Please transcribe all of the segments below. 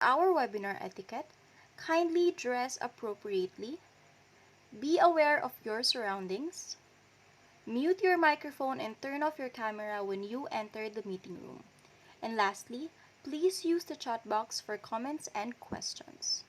Our webinar etiquette: kindly dress appropriately, be aware of your surroundings, mute your microphone and turn off your camera when you enter the meeting room. And lastly, please use the chat box for comments and questions.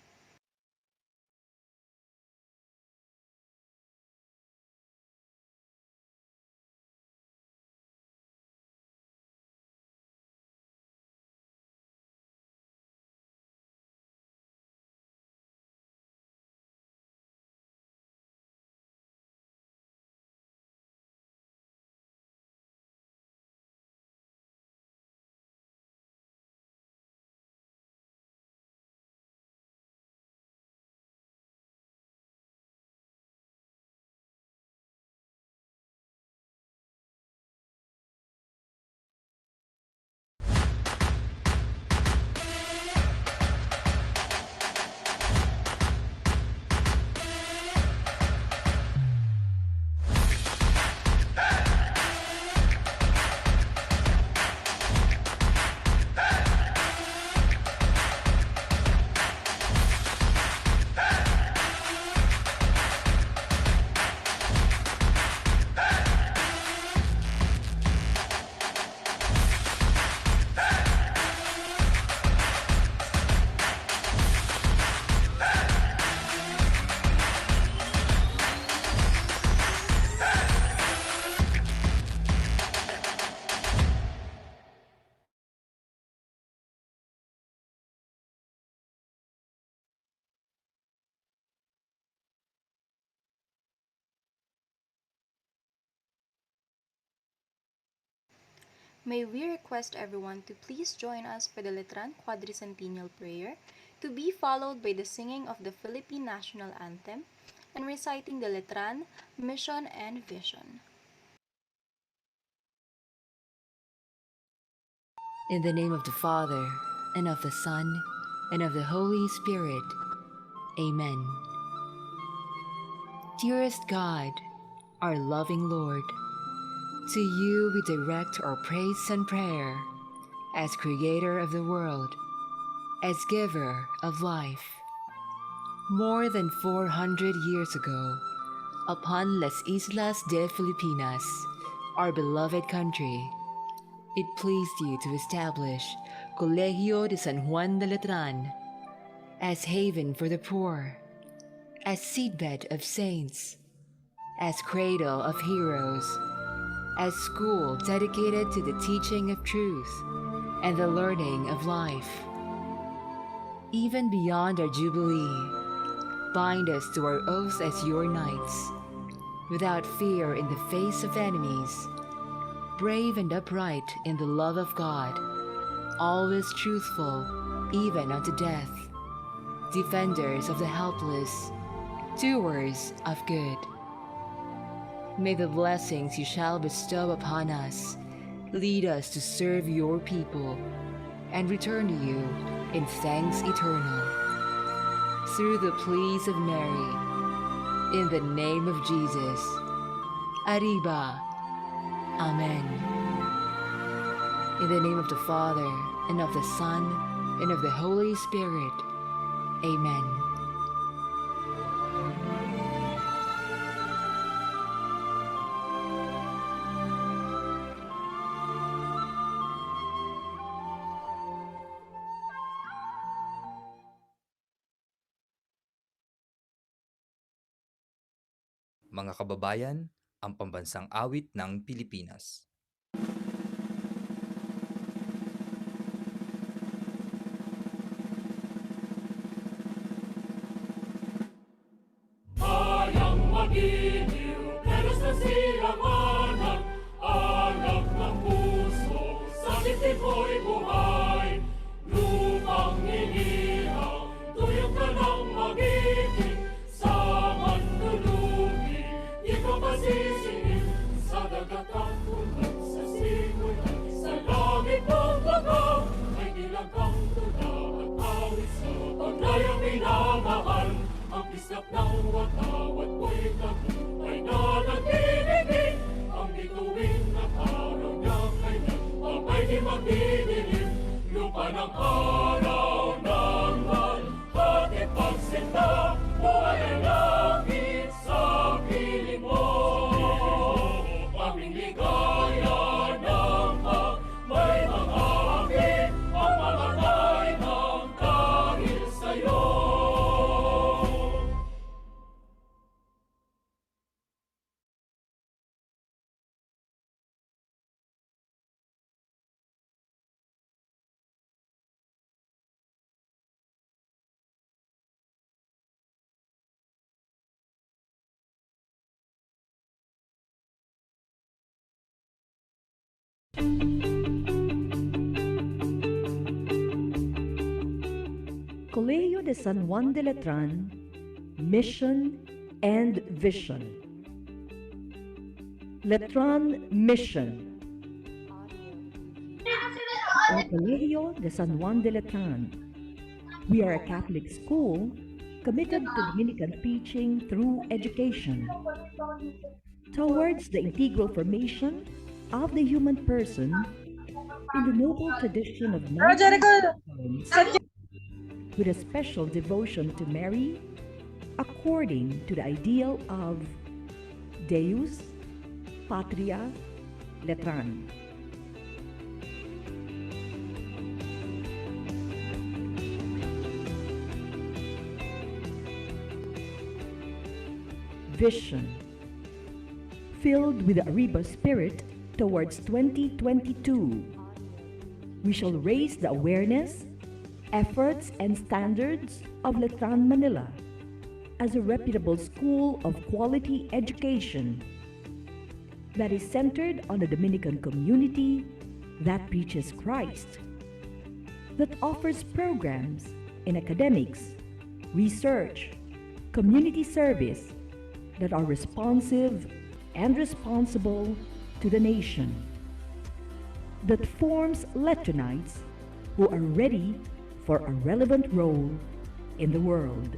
May we request everyone to please join us for the Letran Quadricentennial Prayer, to be followed by the singing of the Philippine National Anthem and reciting the Letran, Mission, and Vision. In the name of the Father, and of the Son, and of the Holy Spirit. Amen. Dearest God, our loving Lord, to you we direct our praise and prayer as Creator of the world, as Giver of life. More than 400 years ago, upon Las Islas de Filipinas, our beloved country, it pleased you to establish Colegio de San Juan de Letran as haven for the poor, as seedbed of saints, as cradle of heroes, as school dedicated to the teaching of truth and the learning of life. Even beyond our jubilee, bind us to our oath as your knights, without fear in the face of enemies, brave and upright in the love of God, always truthful, even unto death, defenders of the helpless, doers of good. May the blessings you shall bestow upon us lead us to serve your people and return to you in thanks eternal. Through the pleas of Mary, in the name of Jesus. Arriba. Amen. In the name of the Father, and of the Son, and of the Holy Spirit. Amen. Mga kababayan, ang pambansang awit ng Pilipinas. Bayang magiliw, pero sa silanganan, anak ng puso, sa dibdib mo'y buhay. Lupang inihaw, tuyok ka ng magiging, sa manlulubi, di ko masisingin, sa dagat at ulan, sa simulan, sa langit mong bagaw, may nilagang tula at awit sa pagnayang minamahal. Ang bislap ng watawat mo'y tabi ay nanatiligin. Ang bituin at araw niya kailan ang may di magdidilim. Lupa ng araw na Colegio de San Juan de Letran, Mission and Vision. Letran Mission. El Colegio de San Juan de Letran. We are a Catholic school committed to Dominican preaching through education towards the integral formation of the human person in the noble tradition of non-tolerance, with a special devotion to Mary, according to the ideal of Deus, Patria, Letran. Vision. Filled with the Arriba spirit towards 2022, we shall raise the awareness, efforts, and standards of Letran Manila as a reputable school of quality education that is centered on the Dominican community that preaches Christ, that offers programs in academics, research, community service that are responsive and responsible to the nation, that forms Letranites who are ready for a relevant role in the world.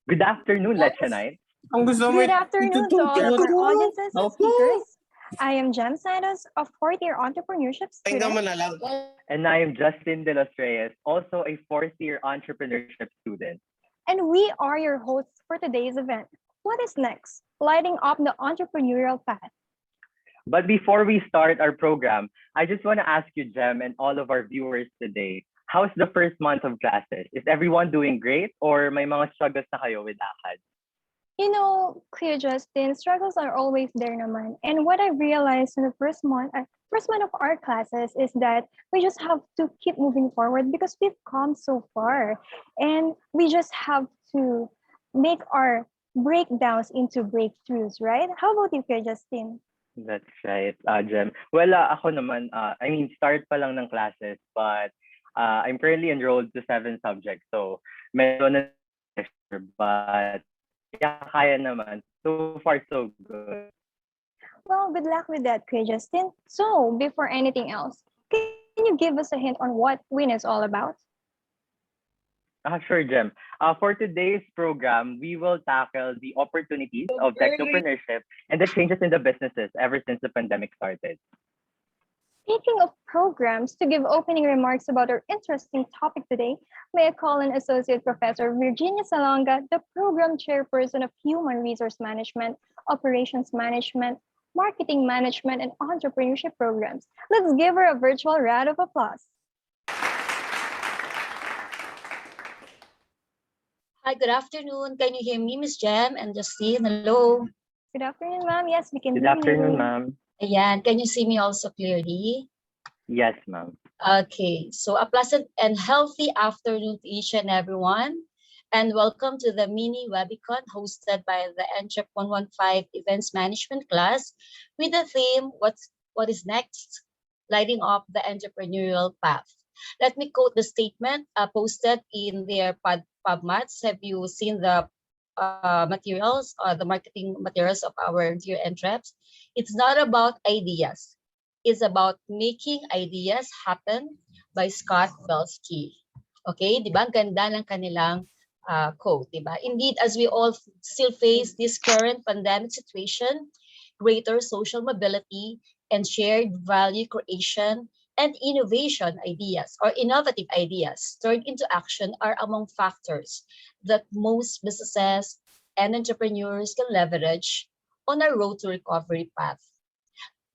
Good afternoon, Lechanites. Good afternoon to all of our audiences and speakers. I am Jem Santos, a fourth-year entrepreneurship student. And I am Justin De Los Reyes, also a fourth-year entrepreneurship student. And we are your hosts for today's event. What is next? Lighting up the entrepreneurial path. But before we start our program, I just want to ask you, Jem, and all of our viewers today, how's the first month of classes? Is everyone doing great or may mga struggles na kayo with ACAD? You know, Kuya Justin, struggles are always there naman. And what I realized in the first month of our classes is that we just have to keep moving forward because we've come so far. And we just have to make our breakdowns into breakthroughs, right? How about you, Kuya Justin? That's right, Jem. Well, ako naman, start pa lang ng classes, but I'm currently enrolled to 7 subjects. So, medyo na pressure, but yeah, kaya naman. So far, so good. Well, good luck with that, Kuya Justin. So, before anything else, can you give us a hint on what WIN is all about? Sure, Jem. For today's program, we will tackle the opportunities of technopreneurship and the changes in the businesses ever since the pandemic started. Speaking of programs, to give opening remarks about our interesting topic today, may I call on Associate Professor Virginia Salonga, the Program Chairperson of Human Resource Management, Operations Management, Marketing Management, and Entrepreneurship Programs. Let's give her a virtual round of applause. Hi, good afternoon. Can you hear me, Miss Jem and Justine? Hello. Good afternoon, ma'am. Yes, we can Good hear afternoon, you. ma'am. Ayan, can you see me also clearly? Yes, ma'am. Okay, so a pleasant and healthy afternoon to each and everyone. And welcome to the mini webicon hosted by the NCHEP 115 Events Management class with the theme, What is Next? Lighting Up the Entrepreneurial Path. Let me quote the statement posted in their PubMats. Have you seen the materials or the marketing materials of our dear NCHEPs? It's not about ideas. It's about making ideas happen by Scott Belsky. Okay, di ba? Ang ganda ng kanilang quote, di ba? Indeed, as we all still face this current pandemic situation, greater social mobility and shared value creation and innovation ideas or innovative ideas turned into action are among factors that most businesses and entrepreneurs can leverage on our road to recovery path.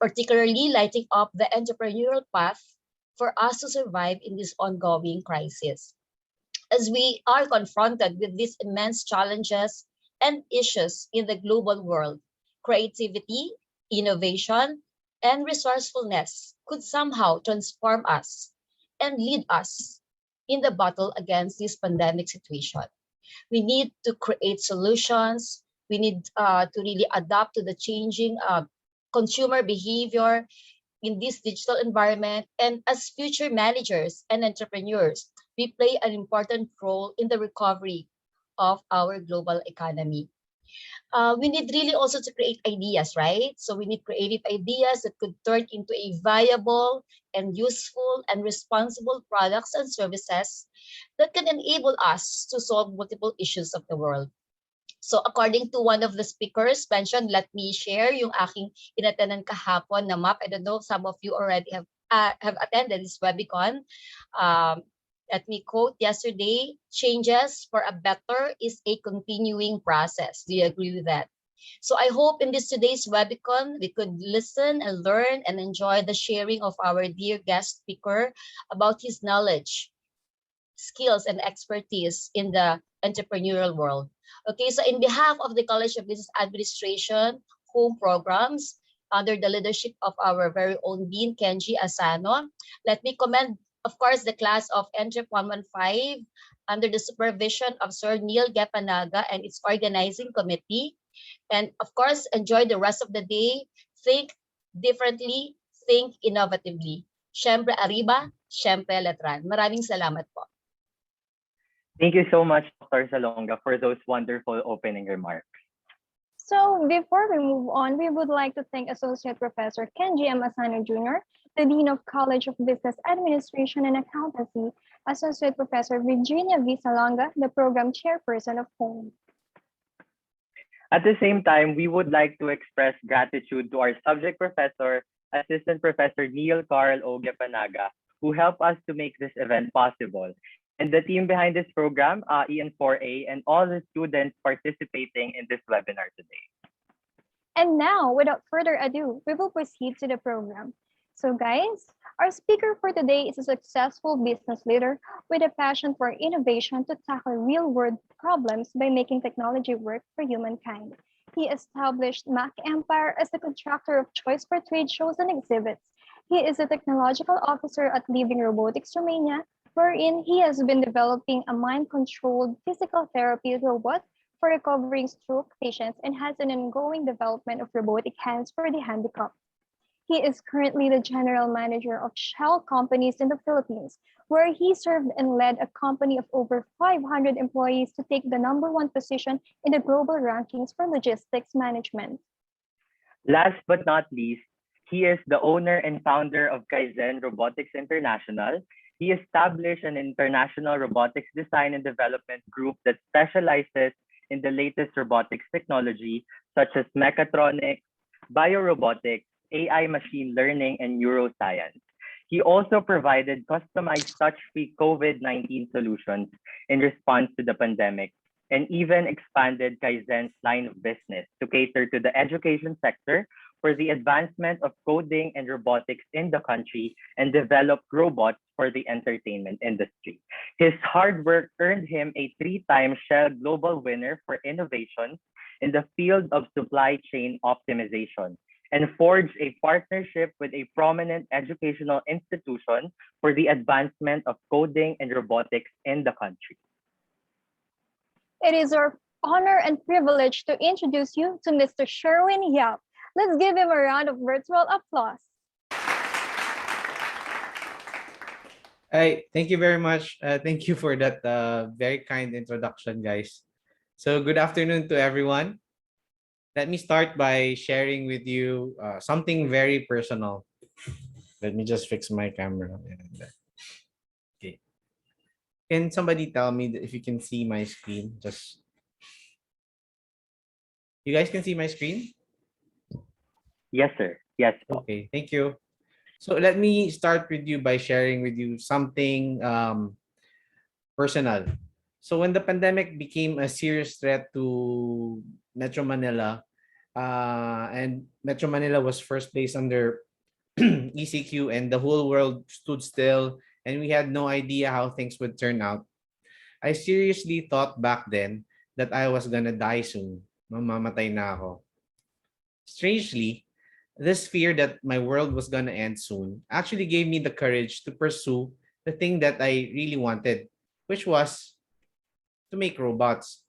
particularly lighting up the entrepreneurial path for us to survive in this ongoing crisis. As we are confronted with these immense challenges and issues in the global world, creativity, innovation, and resourcefulness could somehow transform us and lead us in the battle against this pandemic situation. We need to create solutions. We need to really adapt to the changing consumer behavior in this digital environment. And as future managers and entrepreneurs, we play an important role in the recovery of our global economy. We need really also to create ideas, right? So we need creative ideas that could turn into a viable and useful and responsible products and services that can enable us to solve multiple issues of the world. So according to one of the speakers mentioned, let me share yung aking inatanan kahapon na map. I don't know if some of you already have attended this webicon. Um, Let me quote yesterday, changes for a better is a continuing process. Do you agree with that? So I hope in this today's webicon, we could listen and learn and enjoy the sharing of our dear guest speaker about his knowledge, skills, and expertise in the entrepreneurial world. Okay, so in behalf of the College of Business Administration home programs, under the leadership of our very own Dean Kenji Asano, let me commend, of course, the class of NGEP 115 under the supervision of Sir Neil Gapanaga and its organizing committee. And of course, enjoy the rest of the day. Think differently, think innovatively. Siyempre arriba, siyempre letran. Maraming salamat po. Thank you so much, Dr. Salonga, for those wonderful opening remarks. So before we move on, we would like to thank Associate Professor Kenji M. Asano Jr., the Dean of College of Business Administration and Accountancy, Associate Professor Virginia V. Salonga, the Program Chairperson of HOME. At the same time, we would like to express gratitude to our subject professor, Assistant Professor Neil Carl O. Gapanaga, who helped us to make this event possible, and the team behind this program, EN4A, and all the students participating in this webinar today. And now, without further ado, we will proceed to the program. So guys, our speaker for today is a successful business leader with a passion for innovation to tackle real-world problems by making technology work for humankind. He established Mac Empire as the contractor of choice for trade shows and exhibits. He is a technological officer at Living Robotics Romania, wherein he has been developing a mind-controlled physical therapy robot for recovering stroke patients and has an ongoing development of robotic hands for the handicapped. He is currently the general manager of Shell companies in the Philippines, where he served and led a company of over 500 employees to take the #1 position in the global rankings for logistics management. Last but not least, he is the owner and founder of Kaizen Robotics International. He established an international robotics design and development group that specializes in the latest robotics technology, such as mechatronics, biorobotics, AI machine learning, and neuroscience. He also provided customized touch-free COVID-19 solutions in response to the pandemic, and even expanded Kaizen's line of business to cater to the education sector for the advancement of coding and robotics in the country and develop robots for the entertainment industry. His hard work earned him a 3-time Shell Global Winner for innovations in the field of supply chain optimization, and forged a partnership with a prominent educational institution for the advancement of coding and robotics in the country. It is our honor and privilege to introduce you to Mr. Sherwin Yap. Let's give him a round of virtual applause. Hi, thank you very much. Thank you for that very kind introduction, guys. So good afternoon to everyone. Let me start by sharing with you something very personal. Let me just fix my camera. Okay. Can somebody tell me if you can see my screen? Just you guys can see my screen? Yes, sir. Yes. Okay, thank you. So let me start with you by sharing with you something personal. So when the pandemic became a serious threat to Metro Manila, and Metro Manila was first place under ECQ, and the whole world stood still, and we had no idea how things would turn out. I seriously thought back then that I was gonna die soon. Mamamatay na ako. Strangely, this fear that my world was gonna end soon actually gave me the courage to pursue the thing that I really wanted, which was to make robots.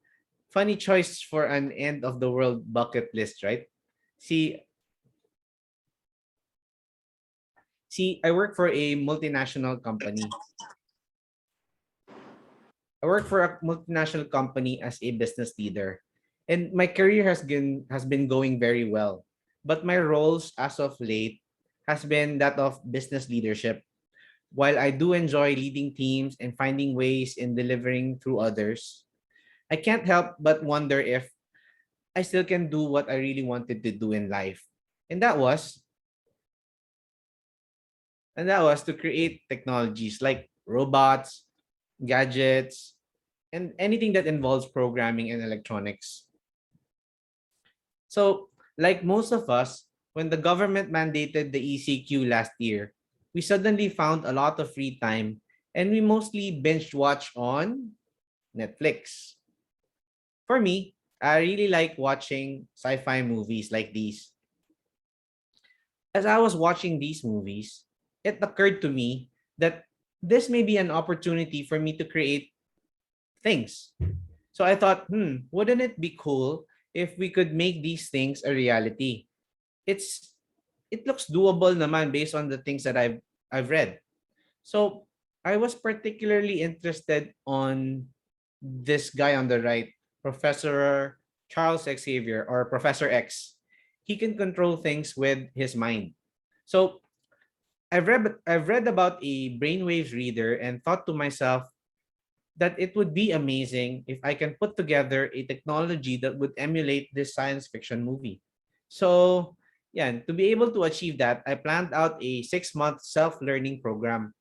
Funny choice for an end of the world bucket list, right? See, I work for a multinational company. I work for a multinational company as a business leader, and my career has been going very well. But my roles as of late has been that of business leadership. While I do enjoy leading teams and finding ways in delivering through others, I can't help but wonder if I still can do what I really wanted to do in life. And that was to create technologies like robots, gadgets, and anything that involves programming and electronics. So, like most of us, when the government mandated the ECQ last year, we suddenly found a lot of free time, and we mostly binge watch on Netflix. For me, I really like watching sci-fi movies like these. As I was watching these movies, it occurred to me that this may be an opportunity for me to create things. So I thought, wouldn't it be cool if we could make these things a reality? It's it looks doable naman based on the things that I've read. So I was particularly interested on this guy on the right, Professor Charles Xavier, or Professor X. He can control things with his mind. So I've read about a brainwaves reader and thought to myself that it would be amazing if I can put together a technology that would emulate this science fiction movie. So, yeah, to be able to achieve that, I planned out a 6-month self-learning program.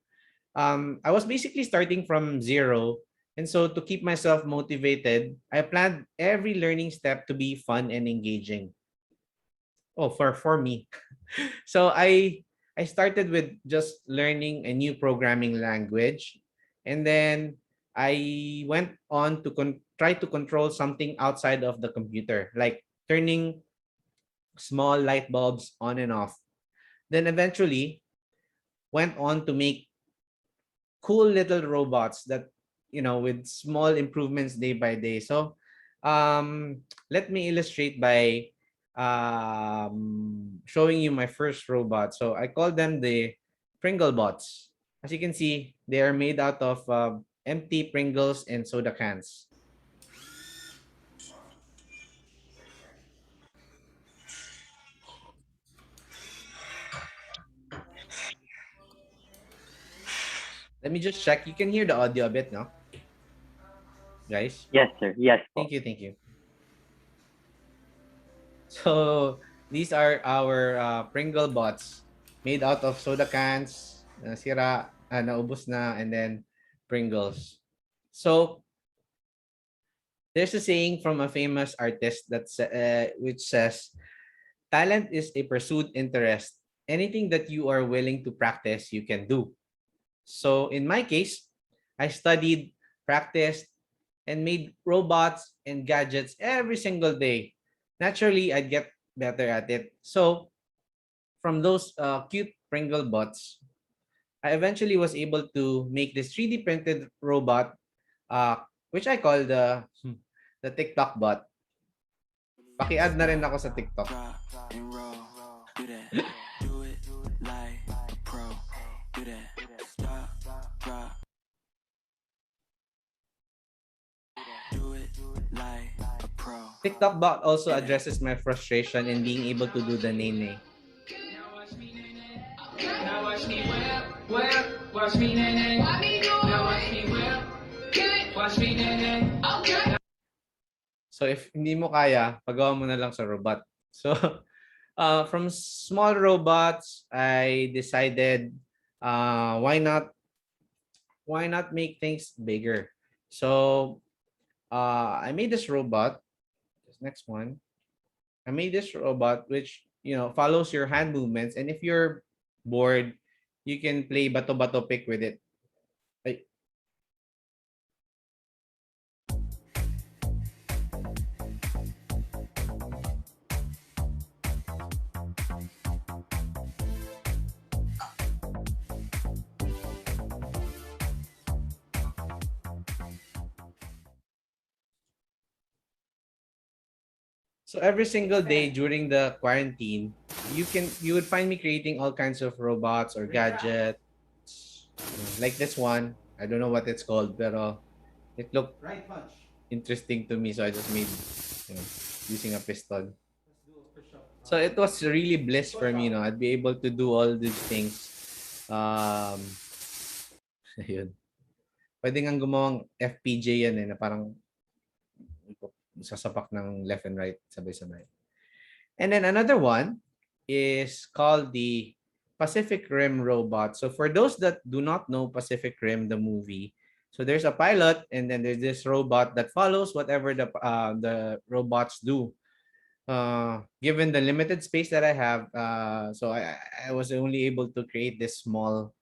I was basically starting from zero. And so to keep myself motivated, I planned every learning step to be fun and engaging. Oh, for me. So I started with just learning a new programming language, and then I went on to try to control something outside of the computer, like turning small light bulbs on and off. Then eventually went on to make cool little robots that, with small improvements day by day. So let me illustrate by showing you my first robot. So I call them the Pringle bots. As you can see, they are made out of empty Pringles and soda cans. Let me just check. You can hear the audio a bit, no, guys? Yes, sir. Yes Thank po. you, thank you. So these are our Pringle bots made out of soda cans, sira, naubos na, and then Pringles. So there's a saying from a famous artist which says, "Talent is a pursued interest. Anything that you are willing to practice, you can do." So in my case, I studied, practiced, and made robots and gadgets every single day. Naturally, I'd get better at it. So from those cute Pringle bots, I eventually was able to make this 3D printed robot, which I call the TikTok bot. Paki-add na rin ako sa TikTok. TikTok bot also addresses my frustration in being able to do the nene. Now watch me watch me nene. Now watch me watch me nene. So if hindi mo kaya, pagawa mo na lang sa robot. So from small robots, I decided why not make things bigger. So I made this robot. This next one. I made this robot which, follows your hand movements, and if you're bored, you can play bato-bato pick with it. Ay, So every single day during the quarantine, you would find me creating all kinds of robots or gadgets, like this one. I don't know what it's called, pero it looked interesting to me, so I just made, using a piston. So it was really bliss for me, I'd be able to do all these things. Um, ayun. Pwede nga gumawang FPJ yan na parang sasapak ng left and right sabay-sabay. And then another one is called the Pacific Rim robot. So for those that do not know Pacific Rim, the movie, so there's a pilot and then there's this robot that follows whatever the robots do. Given the limited space that I have, so I was only able to create this small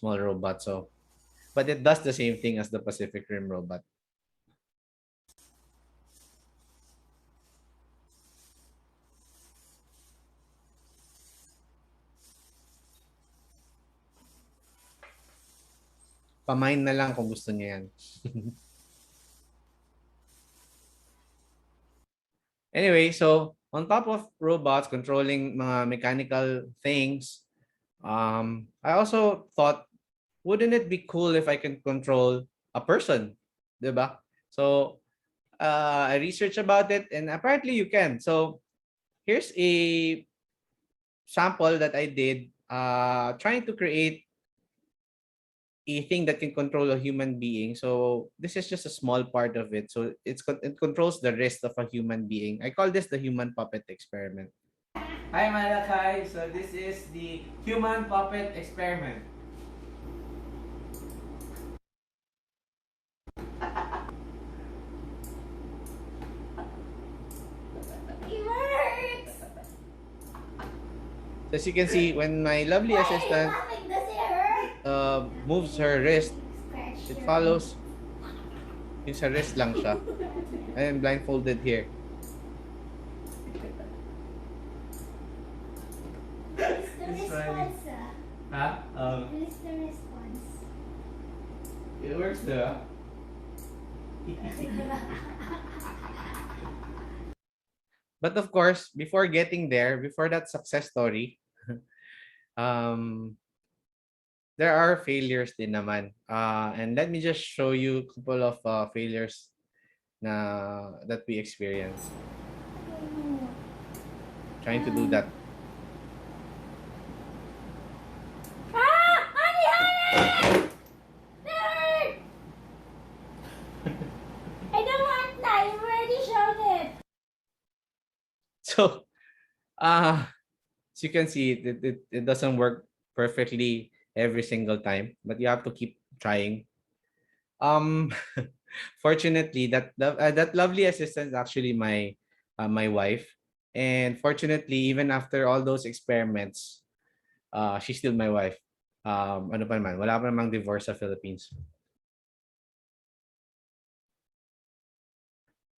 robot. So, but it does the same thing as the Pacific Rim robot. Pamine na lang kung gusto niya yan. Anyway, so on top of robots controlling mga mechanical things, I also thought, wouldn't it be cool if I can control a person, diba? So I researched about it, and apparently you can. So here's a sample that I did, trying to create a thing that can control a human being. So this is just a small part of it. So it controls the rest of a human being. I call this the human puppet experiment. Hi Malakai. So this is the human puppet experiment. So as you can see, when my lovely assistant moves her wrist, it follows. Yung sa wrist lang siya. I am blindfolded here. It's funny. Huh? It's the response. It works though. But of course, before getting there, before that success story, um, there are failures din naman. And let me just show you a couple of failures that we experienced. Trying to do that. I don't want that. You already showed it. So, as you can see, it doesn't work perfectly every single time, but you have to keep trying. Fortunately, that lovely assistant is actually my wife, and fortunately, even after all those experiments, she's still my wife. Ano pa naman, wala pa namang divorce sa Philippines.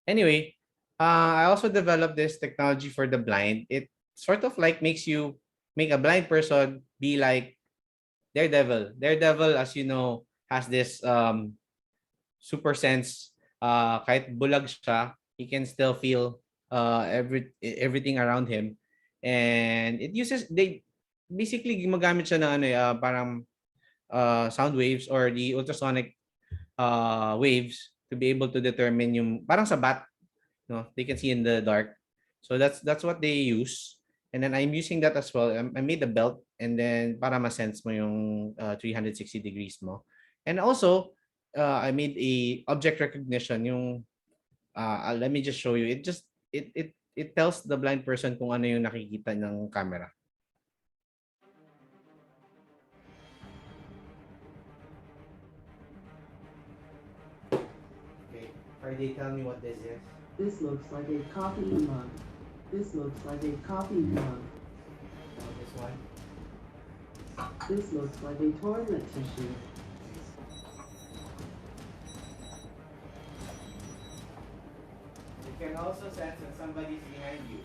Anyway, I also developed this technology for the blind. It sort of like make a blind person be like Daredevil. Daredevil, as you know, has this super sense. Kahit bulag siya, he can still feel everything around him. And they basically gumagamit siya ng parang sound waves or the ultrasonic waves to be able to determine yung parang sa bat, they can see in the dark. So that's what they use. And then I'm using that as well. I made a belt, and then para ma-sense mo yung 360 degrees mo. And also, I made a object recognition. Let me just show you. It tells the blind person kung ano yung nakikita ng camera. Okay, Friday, tell me what this is. This looks like a coffee mug. This looks like a coffee mug. This one. This looks like a toilet tissue. You can also sense when somebody's behind you.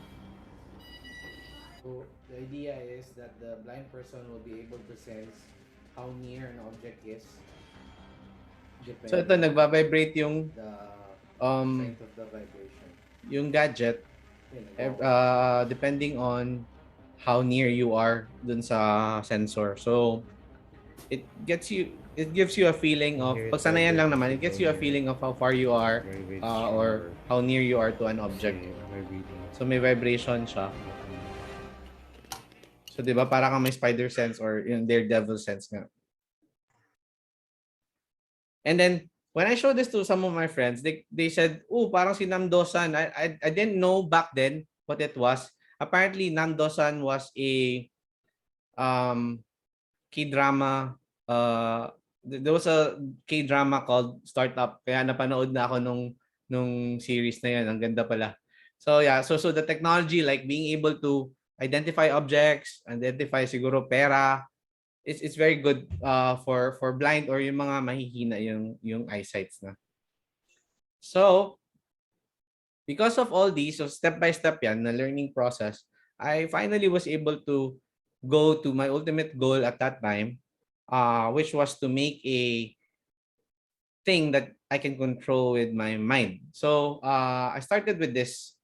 So the idea is that the blind person will be able to sense how near an object is. So ito nagba-vibrate yung strength of the vibration. Yung gadget depending on how near you are dun sa sensor. So it gives you a feeling of pag sanayan lang naman, it gives you a feeling of how far you are or how near you are to an object. So may vibration siya. So 'di ba para kang may spider sense or yung daredevil sense nga. And then when I showed this to some of my friends, they said, "Oh, parang si Namdosan." I didn't know back then what it was. Apparently Namdosan was a K-drama there was a K-drama called Startup. Kaya napanood na ako nung series na 'yan. Ang ganda pala. So yeah, so the technology like being able to identify objects, identify siguro pera, it's very good for blind or yung mga mahihina yung eyesights na. So because of all these, so step by step yan na learning process, I finally was able to go to my ultimate goal at that time, which was to make a thing that I can control with my mind. So I started with this.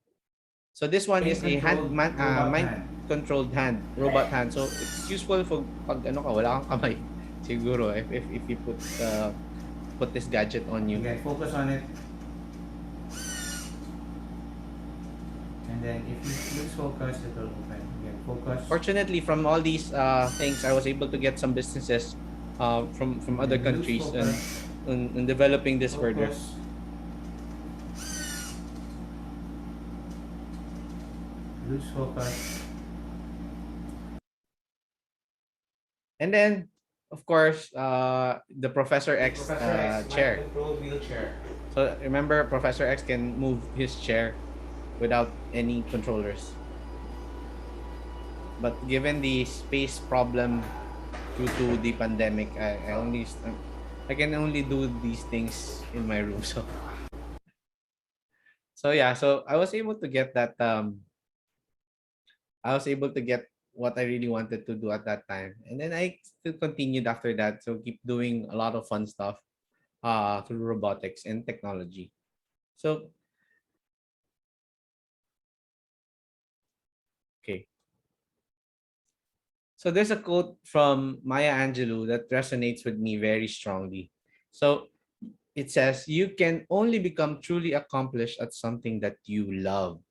So this one is a mind-controlled hand, robot hand. So it's useful for pag ano ka, wala kang kamay. Siguro if you put this gadget on you. Okay, focus on it. And then if you lose focus, it will open. Again, focus. Fortunately, from all these things, I was able to get some businesses from other countries and developing this further. Lose focus. And then, of course, the Professor X chair. Control wheelchair. So remember, Professor X can move his chair without any controllers. But given the space problem due to the pandemic, I can only do these things in my room. So yeah, so I was able to get that. I was able to get what I really wanted to do at that time, and then I still continued after that. So keep doing a lot of fun stuff through robotics and technology. So okay. So there's a quote from Maya Angelou that resonates with me very strongly. So it says, "You can only become truly accomplished at something that you love.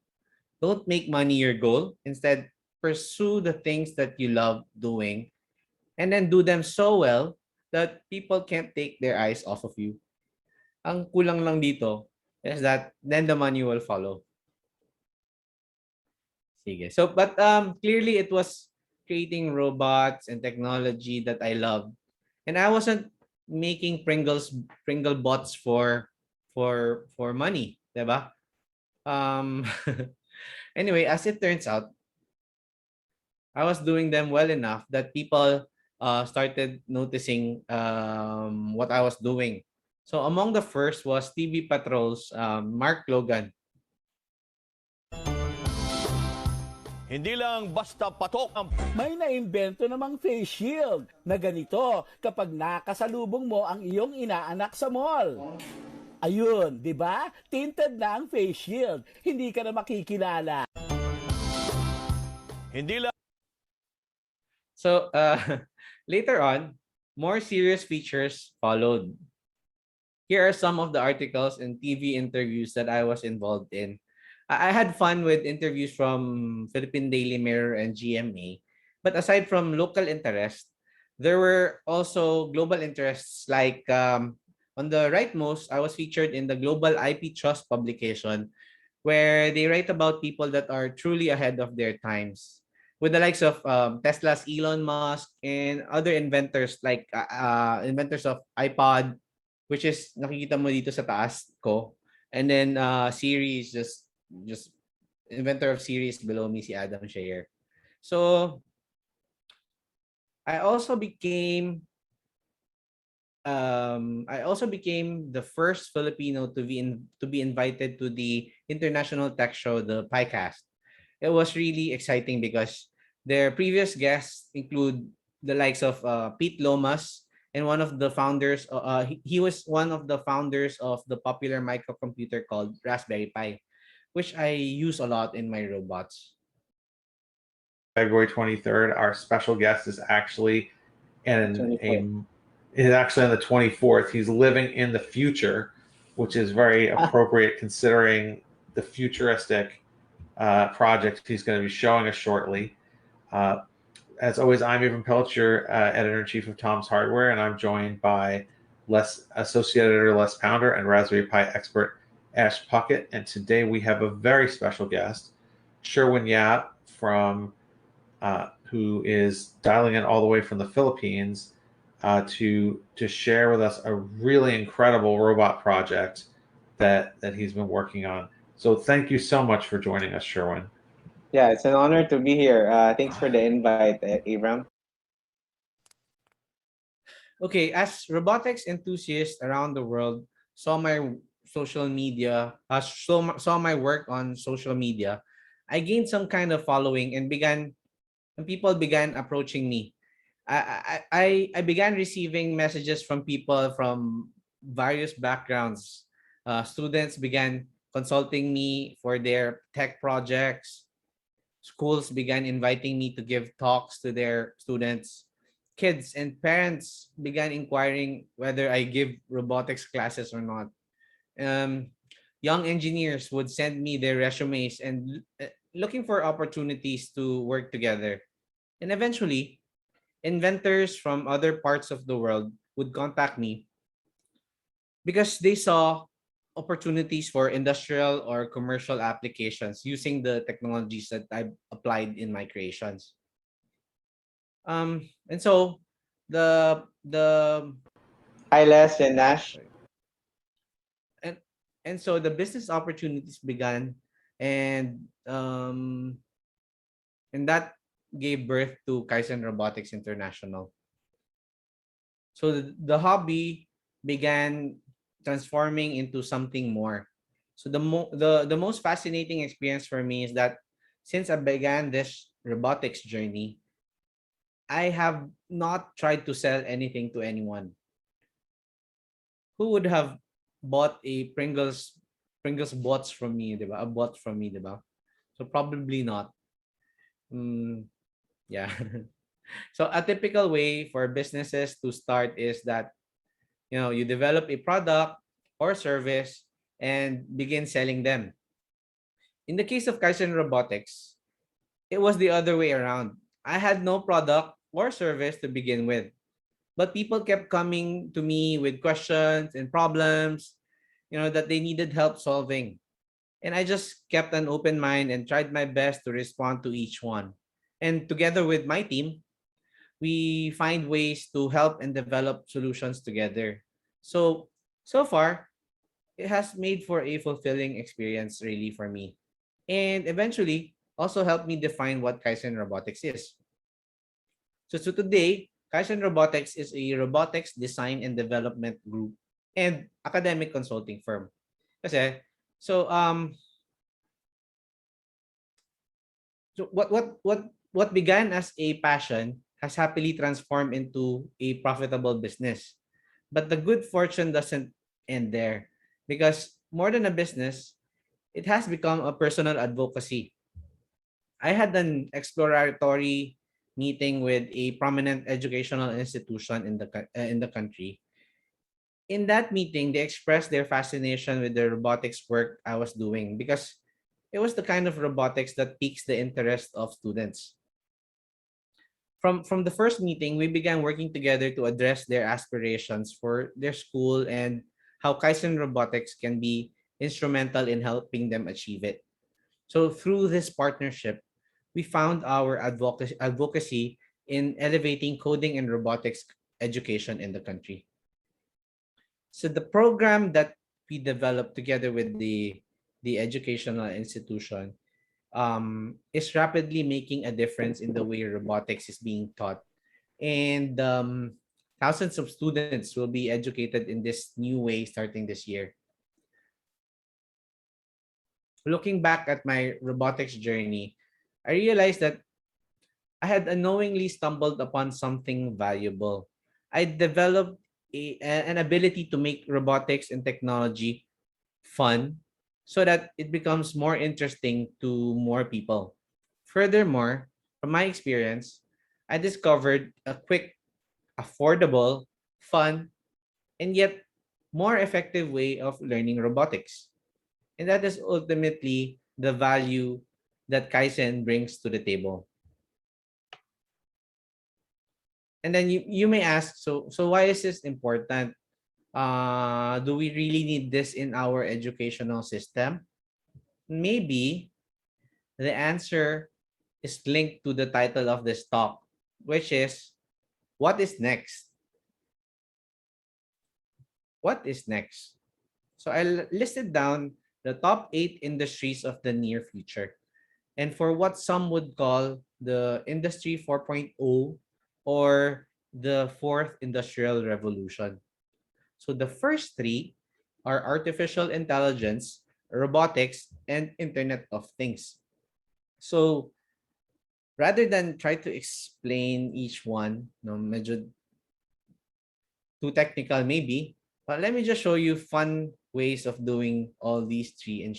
Don't make money your goal. Instead, pursue the things that you love doing and then do them so well that people can't take their eyes off of you." Ang kulang lang dito is that then the money will follow. Sige. So, but clearly it was creating robots and technology that I love. And I wasn't making Pringle bots for money, diba? Anyway, as it turns out, I was doing them well enough that people started noticing what I was doing. So among the first was TV Patrol's Mark Logan. Hindi lang basta patok ang... May naimbento namang face shield na ganito kapag nakasalubong mo ang iyong inaanak sa mall. Ayun, di ba? Tinted na ang face shield. Hindi ka na makikilala. Hindi lang... So, later on, more serious features followed. Here are some of the articles and TV interviews that I was involved in. I had fun with interviews from Philippine Daily Mirror and GMA. But aside from local interest, there were also global interests like on the rightmost, I was featured in the Global IP Trust publication where they write about people that are truly ahead of their times. With the likes of Tesla's Elon Musk and other inventors like inventors of iPod, which is nakikita mo dito sa taas ko. And then Siri is just inventor of series below me, si Adam Shayer. So I also became the first Filipino to be invited to the international tech show, the PyCast. It was really exciting because their previous guests include the likes of Pete Lomas and one of the founders. He was one of the founders of the popular microcomputer called Raspberry Pi, which I use a lot in my robots. February 23rd. Our special guest is actually in 24th. is actually on the 24th. He's living in the future, which is very appropriate considering the futuristic project he's going to be showing us shortly. As always, I'm Evan Pelcher, editor-in-chief of Tom's Hardware, and I'm joined by Associate Editor Les Pounder and Raspberry Pi expert Ash Puckett. And today we have a very special guest, Sherwin Yap, who is dialing in all the way from the Philippines to share with us a really incredible robot project that he's been working on. So thank you so much for joining us, Sherwin. Yeah, it's an honor to be here. Thanks for the invite, Abram. Okay, as robotics enthusiasts around the world saw my saw my work on social media, I gained some kind of following and people began approaching me. I began receiving messages from people from various backgrounds. Students began consulting me for their tech projects. Schools began inviting me to give talks to their students. Kids and parents began inquiring whether I give robotics classes or not. Um, Young engineers would send me their resumes and looking for opportunities to work together. And eventually, inventors from other parts of the world would contact me because they saw opportunities for industrial or commercial applications using the technologies that I've applied in my creations. And so the Hi, Les and Nash. and and so the business opportunities began, and that gave birth to Kaizen Robotics International. So the hobby began transforming into something more. So the most fascinating experience for me is that since I began this robotics journey, I have not tried to sell anything to anyone. Who would have bought a Pringles bots from me, diba? A bot from me, diba? So probably not. Yeah. So a typical way for businesses to start is that you develop a product or service and begin selling them. In the case of Kaizen Robotics, it was the other way around. I had no product or service to begin with, but people kept coming to me with questions and problems, that they needed help solving. And I just kept an open mind and tried my best to respond to each one. And together with my team, we find ways to help and develop solutions together. So far, it has made for a fulfilling experience really for me. And eventually also helped me define what Kaizen Robotics is. So today, Kaizen Robotics is a robotics design and development group and academic consulting firm. Kasi, so so what began as a passion has happily transformed into a profitable business. But the good fortune doesn't end there, because more than a business, it has become a personal advocacy. I had an exploratory meeting with a prominent educational institution in the country. In that meeting, they expressed their fascination with the robotics work I was doing because it was the kind of robotics that piques the interest of students. From the first meeting, we began working together to address their aspirations for their school and how Kaizen Robotics can be instrumental in helping them achieve it. So through this partnership, we found our advocacy in elevating coding and robotics education in the country. So the program that we developed together with the educational institution is rapidly making a difference in the way robotics is being taught. And thousands of students will be educated in this new way starting this year. Looking back at my robotics journey, I realized that I had unknowingly stumbled upon something valuable. I developed an ability to make robotics and technology fun so that it becomes more interesting to more people. Furthermore, from my experience, I discovered a quick, affordable, fun, and yet more effective way of learning robotics. And that is ultimately the value that Kaizen brings to the table. And then you may ask, so why is this important? Do we really need this in our educational system? Maybe the answer is linked to the title of this talk, which is what is next? What is next? So I listed down the top 8 industries of the near future. And for what some would call the Industry 4.0 or the fourth industrial revolution. So the first three are artificial intelligence, robotics, and Internet of Things. So rather than try to explain each one, no, medyo too technical maybe, but let me just show you fun ways of doing all these three and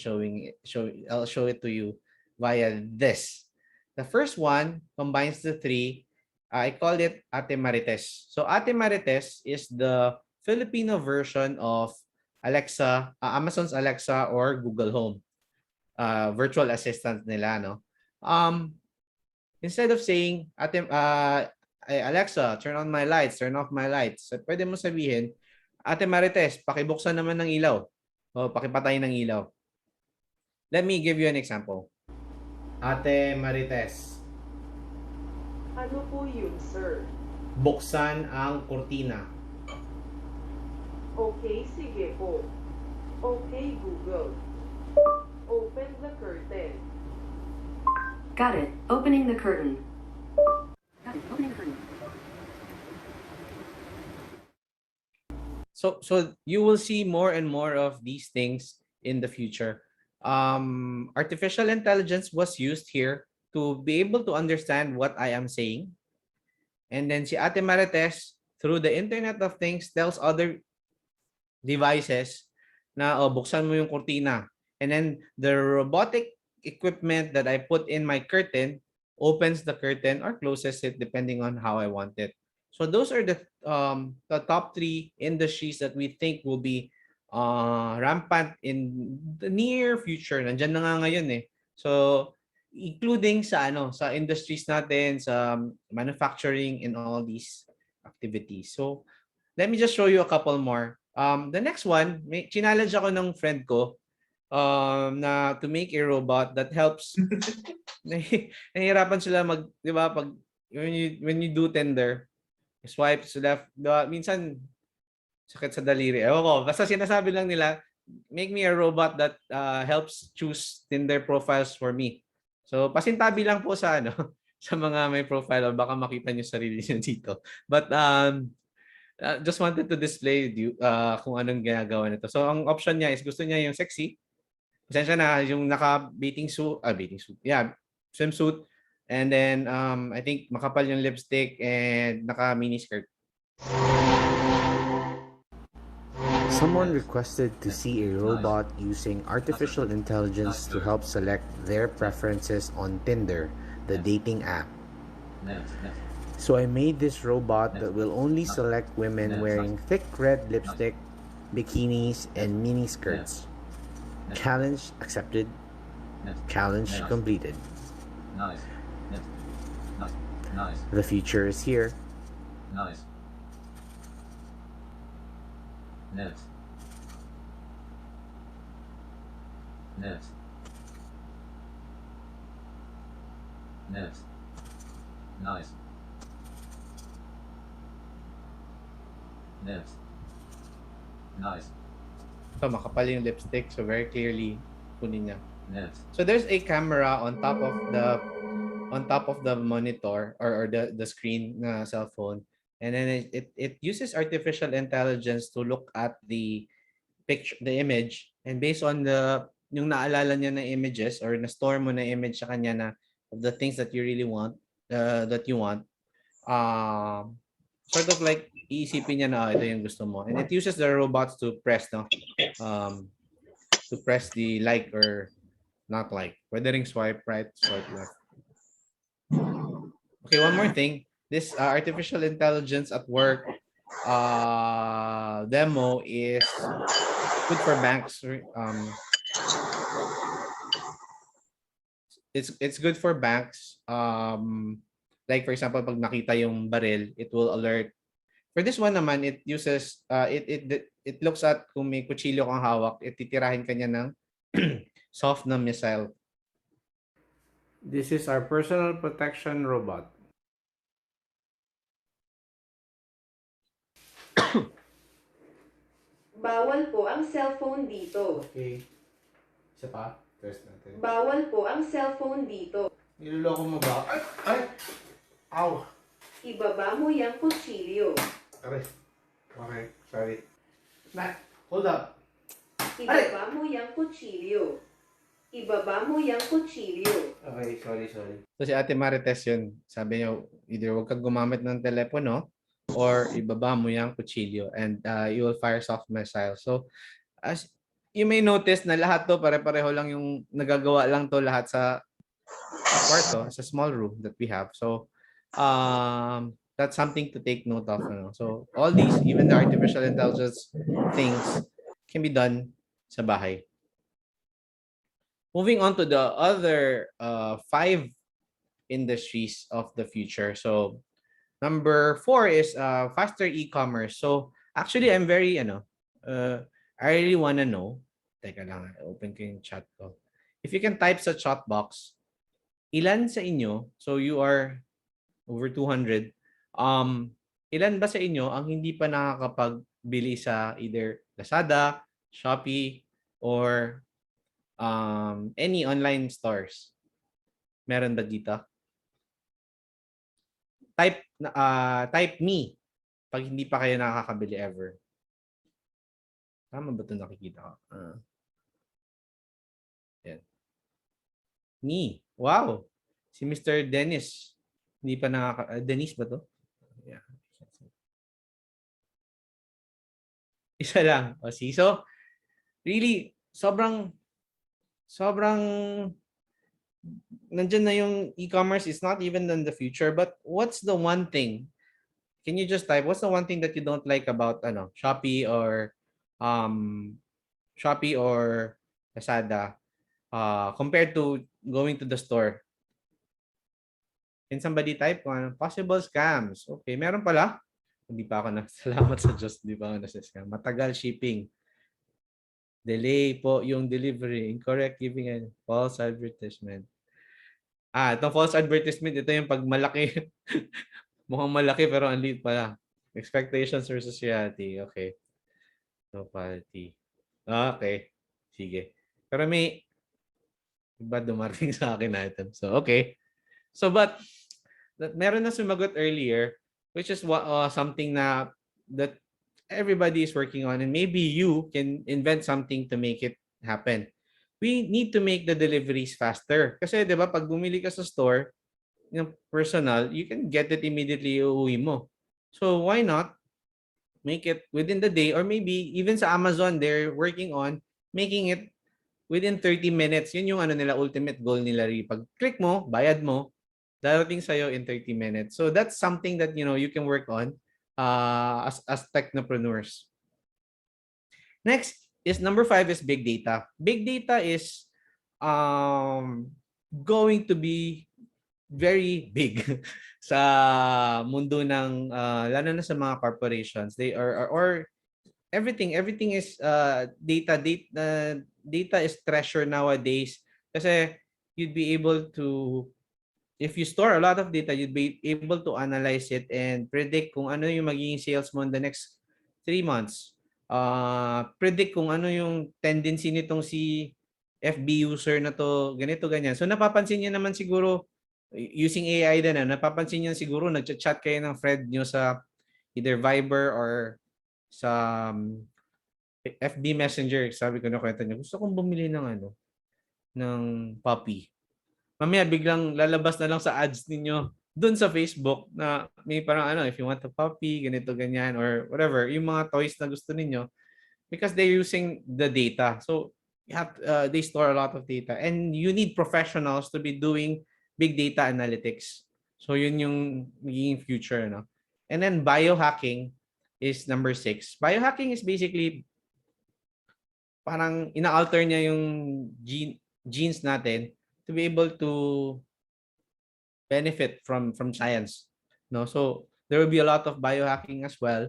I'll show it to you via this. The first one combines the three. I call it Ate Marites. So Ate Marites is the Filipino version of Alexa, Amazon's Alexa or Google Home. Virtual assistant nila, no? Instead of saying, Alexa, turn on my lights, turn off my lights, pwede mo sabihin, Ate Marites, pakibuksan naman ng ilaw. O pakipatay ng ilaw. Let me give you an example. Ate Marites. Ano po yun, sir? Buksan ang kurtina. Okay, sige po. Okay, Google. Open the curtain. Got it. Opening the curtain. Got it. Opening the curtain. So you will see more and more of these things in the future. Artificial intelligence was used here to be able to understand what I am saying. And then si Ate Marites, through the Internet of Things, tells other devices na buksan mo yung kurtina. And then the robotic equipment that I put in my curtain opens the curtain or closes it depending on how I want it. So those are the top 3 industries that we think will be rampant in the near future. Nandiyan na nga ngayon eh. So including sa industries natin, sa manufacturing and all these activities. So let me just show you a couple more. The next one, challenge ako ng friend ko na to make a robot that helps. Nahihirapan sila di ba, pag when you do Tinder, swipe to left, diba? Minsan sakit sa daliri. Ewan ko, basta sinasabi lang nila, make me a robot that helps choose Tinder profiles for me. So pasintabi lang po sa sa mga may profile, baka makita niyo sarili niyo dito. But just wanted to display kung anong ginagawa nito. So ang option niya is gusto niya yung sexy. Pasensya na, yung naka-bathing suit, yeah, swimsuit. And then I think makapal yung lipstick and naka-mini skirt. Someone requested to see a robot using artificial intelligence to help select their preferences on Tinder, the dating app. So I made this robot that will only select women wearing thick red lipstick, bikinis, and mini skirts. Challenge accepted. Challenge completed. The future is here. Next. Next. Next. Nice. Next. Nice. So makapal yung lipstick, so very clearly kunin niya. Next. So there's a camera on top of the monitor or the screen na cell phone, and then it uses artificial intelligence to look at the picture, the image, and based on yung naalala niya na images or na store mo na image sa kanya na of the things that you really want, that you want, sort of like iisipin niya na ito yung gusto mo, and it uses the robots to press to press the like or not like, whether swipe right, swipe left. Okay, one more thing. This artificial intelligence at work demo is good for banks. It's good for banks. Like for example, pag nakita yung baril, it will alert. For this one naman, it uses it looks at kung may kutsilyo kang hawak, ititirahin kanya ng soft na missile. This is our personal protection robot. Bawal po ang cellphone dito. Okay. Isa pa. Test natin. Bawal po ang cellphone dito. Niloloko mo ba? Ay! Ay! Ow! Ibaba mo yung kutsilyo. Aray. Okay. Sorry. Hold up. Ibaba mo yung kutsilyo. Ibaba mo yung kutsilyo. Okay. Sorry. So si Ate Marites yun. Sabi niya, either huwag kang gumamit ng telepono or ibaba mo yung kutsilyo and you will fire soft missile. So as you may notice na lahat to pare-pareho lang yung nagagawa lang to lahat sa kwarto, sa small room that we have. So that's something to take note of. So all these, even the artificial intelligence things can be done sa bahay. Moving on to the other 5 industries of the future. So number 4 is faster e-commerce. So actually I'm very I really want to know. Teka lang, open ko yung chat ko. If you can type sa chat box, ilan sa inyo, so you are over 200, ilan ba sa inyo ang hindi pa nakakapagbili sa either Lazada, Shopee, or any online stores? Meron ba dito? Type me pag hindi pa kayo nakakabili ever. Tama ba ito nakikita ko? Yan. Me. Wow. Si Mr. Dennis. Hindi pa Dennis ba to? Yeah. Isa lang. O see? So, really, sobrang nandyan na yung e-commerce is not even in the future, but what's the one thing? Can you just type, what's the one thing that you don't like about Shopee or Lazada compared to going to the store? Can somebody type possible scams? Okay, meron pala. Hindi pa ako salamat sa Diyos, hindi pa ako nasa-scam. Matagal shipping. Delay po yung delivery. Incorrect giving a false advertisement. Itong false advertisement, ito yung pag malaki. Mukhang malaki pero ang liit pala. Expectations versus reality. Okay. No quality. Okay. Sige. Pero may iba dumating sa akin na item. So, okay. So, but meron na sumagot earlier, which is something that everybody is working on, and maybe you can invent something to make it happen. We need to make the deliveries faster. Kasi 'di ba pag bumili ka sa store, yung personal, you can get it immediately uuwi mo. So why not make it within the day, or maybe even sa Amazon they're working on making it within 30 minutes. Yun yung nila ultimate goal nila. Pag click mo, bayad mo, darating sa'yo in 30 minutes. So that's something that you can work on as technopreneurs. Next is number 5 is big data. Big data is going to be very big sa mundo ng lalo na sa mga corporations. They are or everything is data is treasure nowadays kasi you'd be able to, if you store a lot of data, you'd be able to analyze it and predict kung ano yung magiging sales mo in the next 3 months. Predict kung ano yung tendency nitong si FB user na to, ganito, ganyan. So napapansin niyo naman siguro, using AI din, napapansin niyo siguro, nagchat-chat kayo ng friend niyo sa either Viber or sa FB Messenger. Sabi ko na kwento niyo, gusto kong bumili ng ng puppy. Mamaya biglang lalabas na lang sa ads ninyo doon sa Facebook na may parang if you want a puppy, ganito, ganyan, or whatever, yung mga toys na gusto ninyo, because they're using the data. So they store a lot of data, and you need professionals to be doing big data analytics. So yun yung magiging future, no? And then biohacking is number 6. Biohacking is basically parang ina-alter niya yung genes natin to be able to benefit from science, no? So there will be a lot of biohacking as well.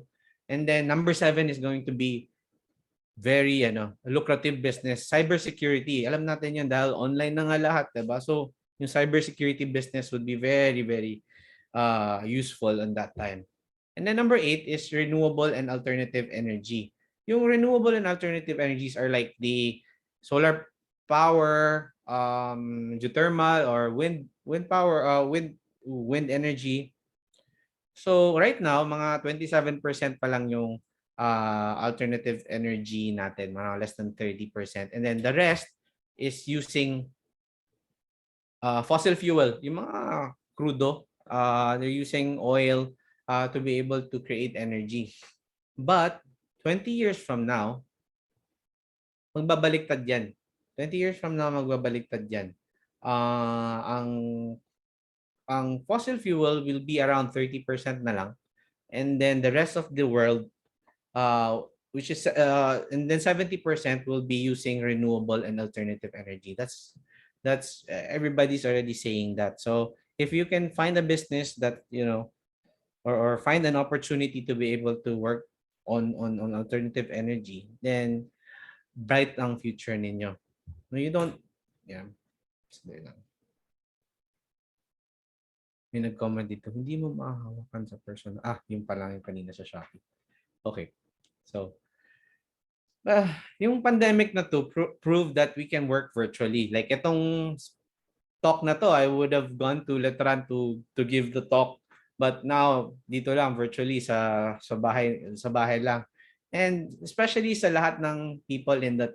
And then number 7 is going to be very lucrative business, cybersecurity. Alam natin yan dahil online na nga lahat, diba? So yung cybersecurity business would be very, very useful on that time. And then number 8 is renewable and alternative energy. Yung renewable and alternative energies are like the solar power, geothermal, or wind power, wind energy. So right now, mga 27% pa lang yung alternative energy natin, mga less than 30%. And then the rest is using fossil fuel, yung mga crudo. They're using oil to be able to create energy. But 20 years from now, magbabaliktad yan. 20 years from now, magbabaliktad yan. Ang fossil fuel will be around 30% na lang. And then the rest of the world, which is, and then 70% will be using renewable and alternative energy. That's everybody's already saying that. So if you can find a business that, or find an opportunity to be able to work on alternative energy, then bright ang future ninyo. No, you don't, may nag-comment dito, hindi mo mahahawakan sa person. Yung pala yung kanina sa Shopee. Okay. So, yung pandemic na to prove that we can work virtually. Like itong talk na to, I would have gone to Letran to give the talk. But now, dito lang, virtually, sa bahay lang. And especially sa lahat ng people in the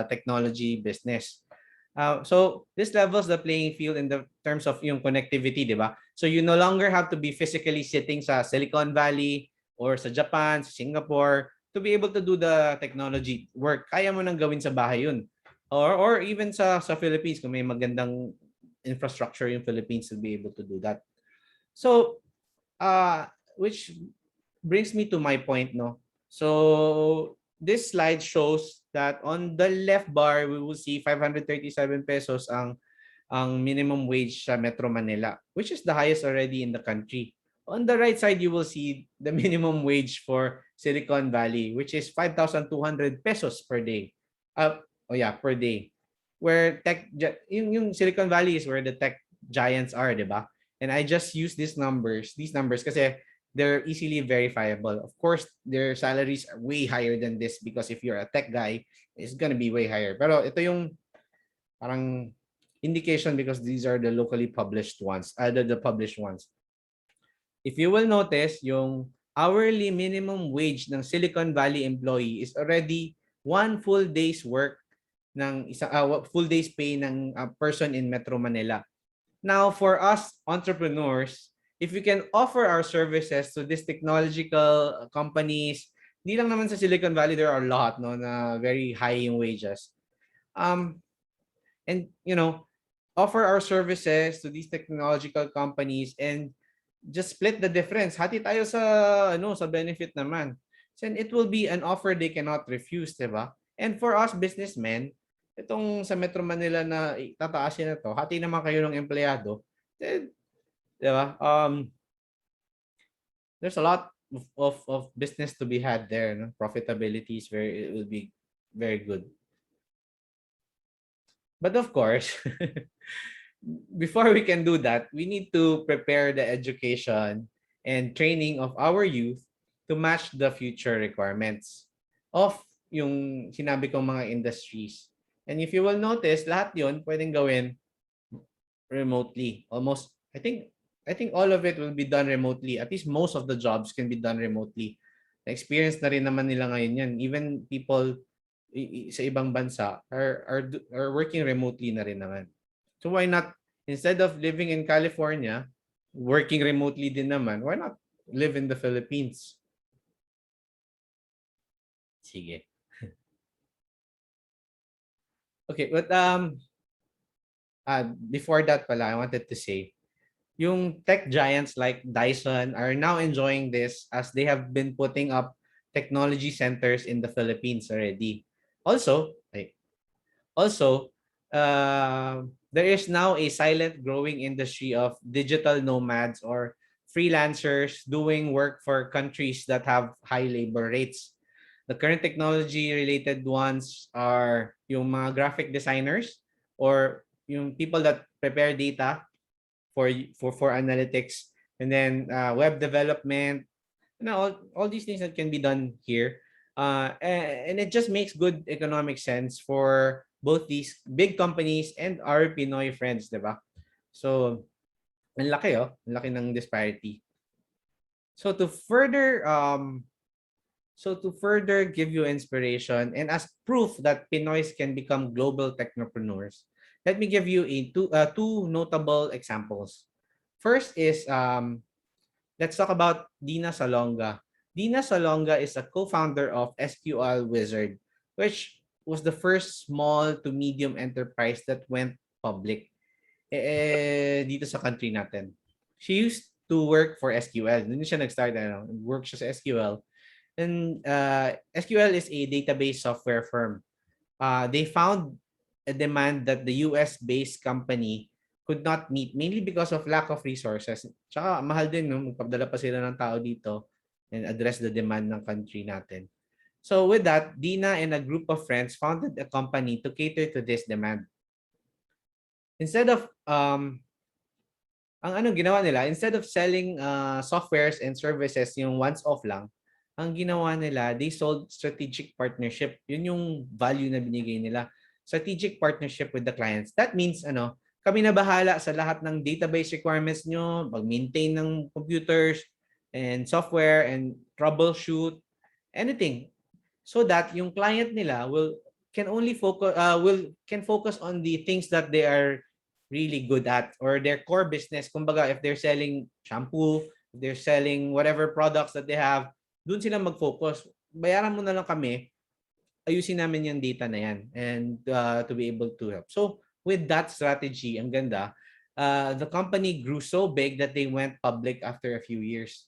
technology business. So this levels the playing field in the terms of yung connectivity, di ba? So you no longer have to be physically sitting sa Silicon Valley or sa Japan, sa Singapore to be able to do the technology work. Kaya mo nang gawin sa bahay yun. Or even sa Philippines, kung may magandang infrastructure yung Philippines to be able to do that. So, which brings me to my point, no? So this slide shows that on the left bar, we will see 537 pesos ang minimum wage sa Metro Manila, which is the highest already in the country. On the right side, you will see the minimum wage for Silicon Valley, which is 5,200 pesos per day. Per day. Where yung Silicon Valley is where the tech giants are, di ba? And I just use these numbers kasi they're easily verifiable. Of course, their salaries are way higher than this because if you're a tech guy, it's gonna be way higher. Pero ito yung parang indication because these are the locally published ones, the published ones. If you will notice, yung hourly minimum wage ng Silicon Valley employee is already one full day's work ng full day's pay ng person in Metro Manila. Now, for us entrepreneurs, if we can offer our services to these technological companies, di lang naman sa Silicon Valley, there are a lot, no, na very high yung wages. And, offer our services to these technological companies and just split the difference. Hati tayo sa benefit naman. And it will be an offer they cannot refuse, diba? And for us businessmen, itong sa Metro Manila na tataasin na to, hati naman kayo ng empleyado, then, diba? There's a lot of business to be had there. No? Profitability is it will be very good. But of course, before we can do that, we need to prepare the education and training of our youth to match the future requirements of yung sinabi kong mga industries. And if you will notice, lahat yun pwedeng gawin remotely. Almost, I think all of it will be done remotely. At least most of the jobs can be done remotely. Na-experience na rin naman nila ngayon yan. Even people sa ibang bansa are working remotely na rin naman. So why not, instead of living in California, working remotely din naman, why not live in the Philippines? Sige. Okay, but before that pala, I wanted to say, yung tech giants like Dyson are now enjoying this as they have been putting up technology centers in the Philippines already. Also, there is now a silent growing industry of digital nomads or freelancers doing work for countries that have high labor rates. The current technology-related ones are yung mga graphic designers or yung people that prepare data for analytics, and then web development, all these things that can be done here. And it just makes good economic sense for both these big companies and our Pinoy friends, diba? So, ang laki ang laki ng disparity. So to further give you inspiration and as proof that Pinoys can become global technopreneurs, let me give you two notable examples. First is let's talk about Dina Salonga. Dina Salonga is a co-founder of SQL Wizard, which was the first small to medium enterprise that went public dito sa country natin. She used to work for SQL. Doon siya nag-start, work siya sa SQL. And SQL is a database software firm. They found a demand that the US-based company could not meet, mainly because of lack of resources. Tsaka mahal din, no? Magpadala pa sila ng tao dito and address the demand ng country natin. So with that, Dina and a group of friends founded a company to cater to this demand. Instead of ginawa nila, instead of selling softwares and services yung once off lang, ang ginawa nila, they sold strategic partnership. Yun yung value na binigay nila. Strategic partnership with the clients. That means kami na bahala sa lahat ng database requirements nyo, mag-maintain ng computers and software and troubleshoot anything, so that yung client nila can focus on the things that they are really good at or their core business. Kumbaga, if they're selling shampoo, if they're selling whatever products that they have, doon sila mag-focus. Bayaran mo na lang kami, ayusin namin yung data na yan and to be able to help. So with that strategy, ang ganda, the company grew so big that they went public after a few years.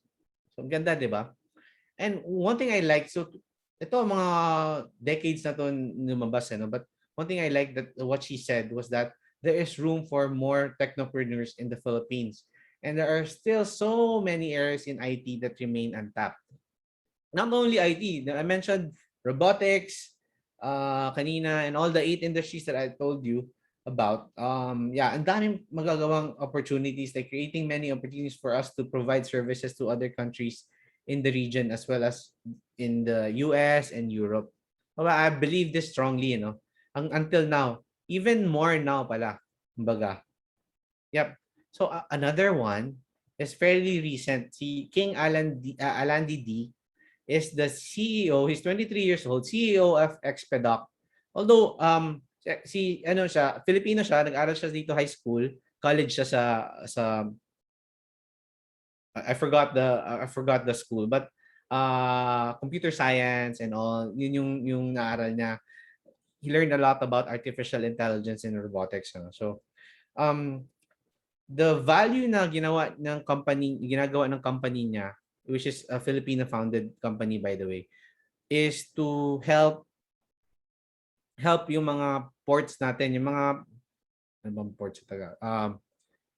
So ang ganda, di ba? And one thing I like, so ito mga decades na to lumabas, but one thing I like that what she said was that there is room for more technopreneurs in the Philippines. And there are still so many areas in IT that remain untapped. Not only IT, I mentioned robotics, kanina, and all the 8 industries that I told you about. Ang daming magagawang opportunities, like creating many opportunities for us to provide services to other countries in the region as well as in the US and Europe. Well, I believe this strongly, until now, even more now pala, kumbaga. Yep. So another one is fairly recent. Si King Alandi D is the CEO. He's 23 years old, CEO of Expedoc. Although Filipino siya, nag-aral siya dito high school, college siya sa I forgot the school, but computer science and all, yun yung naaral niya. He learned a lot about artificial intelligence and robotics. So the value na ginagawa ng company niya, which is a Filipino-founded company by the way, is to help yung mga ports natin, yung mga ano bang ports sa Tagalog?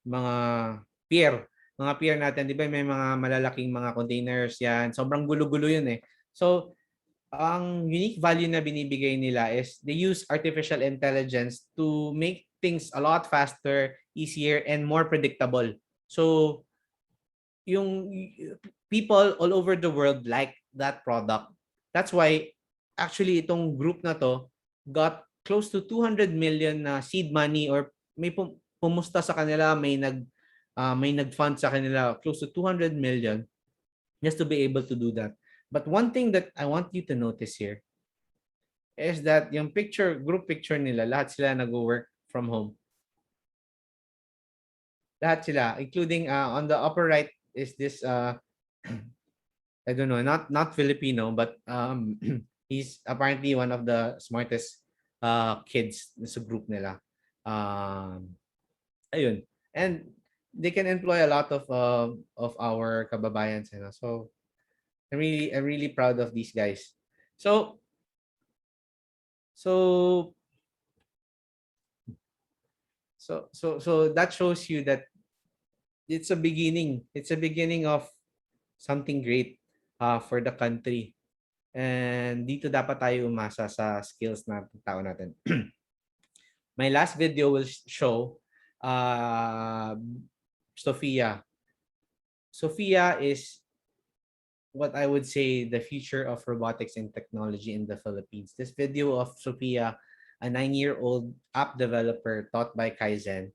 Mga pier natin, 'di ba? May mga malalaking mga containers 'yan. Sobrang gulo-gulo 'yun eh. So ang unique value na binibigay nila is they use artificial intelligence to make things a lot faster, easier, and more predictable. So yung people all over the world like that product. That's why actually itong group na to got close to 200 million na seed money, or may pumusta sa kanila, may nag-fund sa kanila close to 200 million just to be able to do that. But one thing that I want you to notice here is that yung group picture nila, lahat sila nag-work from home. Lahat sila, including on the upper right is this I don't know, not Filipino, but he's apparently one of the smartest kids sa group nila. Ayun. And they can employ a lot of our kababayans, you know. So I'm really proud of these guys. So that shows you that it's a beginning. It's a beginning of something great for the country. And dito dapat tayo umasa sa skills na tao natin. My last video will show Sophia. Sophia is what I would say the future of robotics and technology in the Philippines. This video of Sophia, a 9-year-old app developer taught by Kaizen,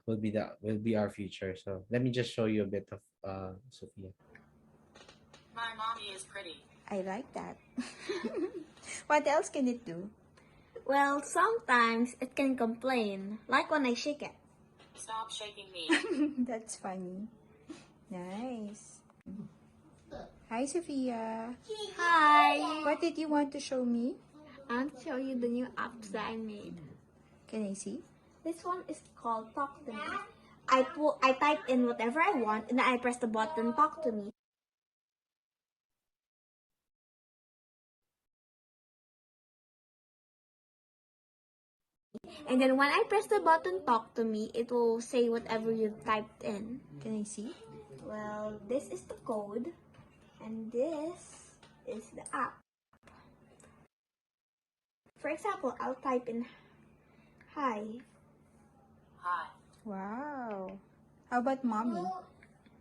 will be our future. So let me just show you a bit of Sophia. My mommy is pretty. I like that. What else can it do? Well, sometimes it can complain, like when I shake it. Stop shaking me. That's funny. Nice. Hi, Sophia. Hi. What did you want to show me? I want to show you the new apps that I made. Can I see? This one is called Talk to Me. I type in whatever I want and then I press the button Talk to Me. And then when I press the button Talk to Me, it will say whatever you've typed in. Can I see? Well, this is the code and this is the app. For example, I'll type in hi. Hi. Wow. How about mommy?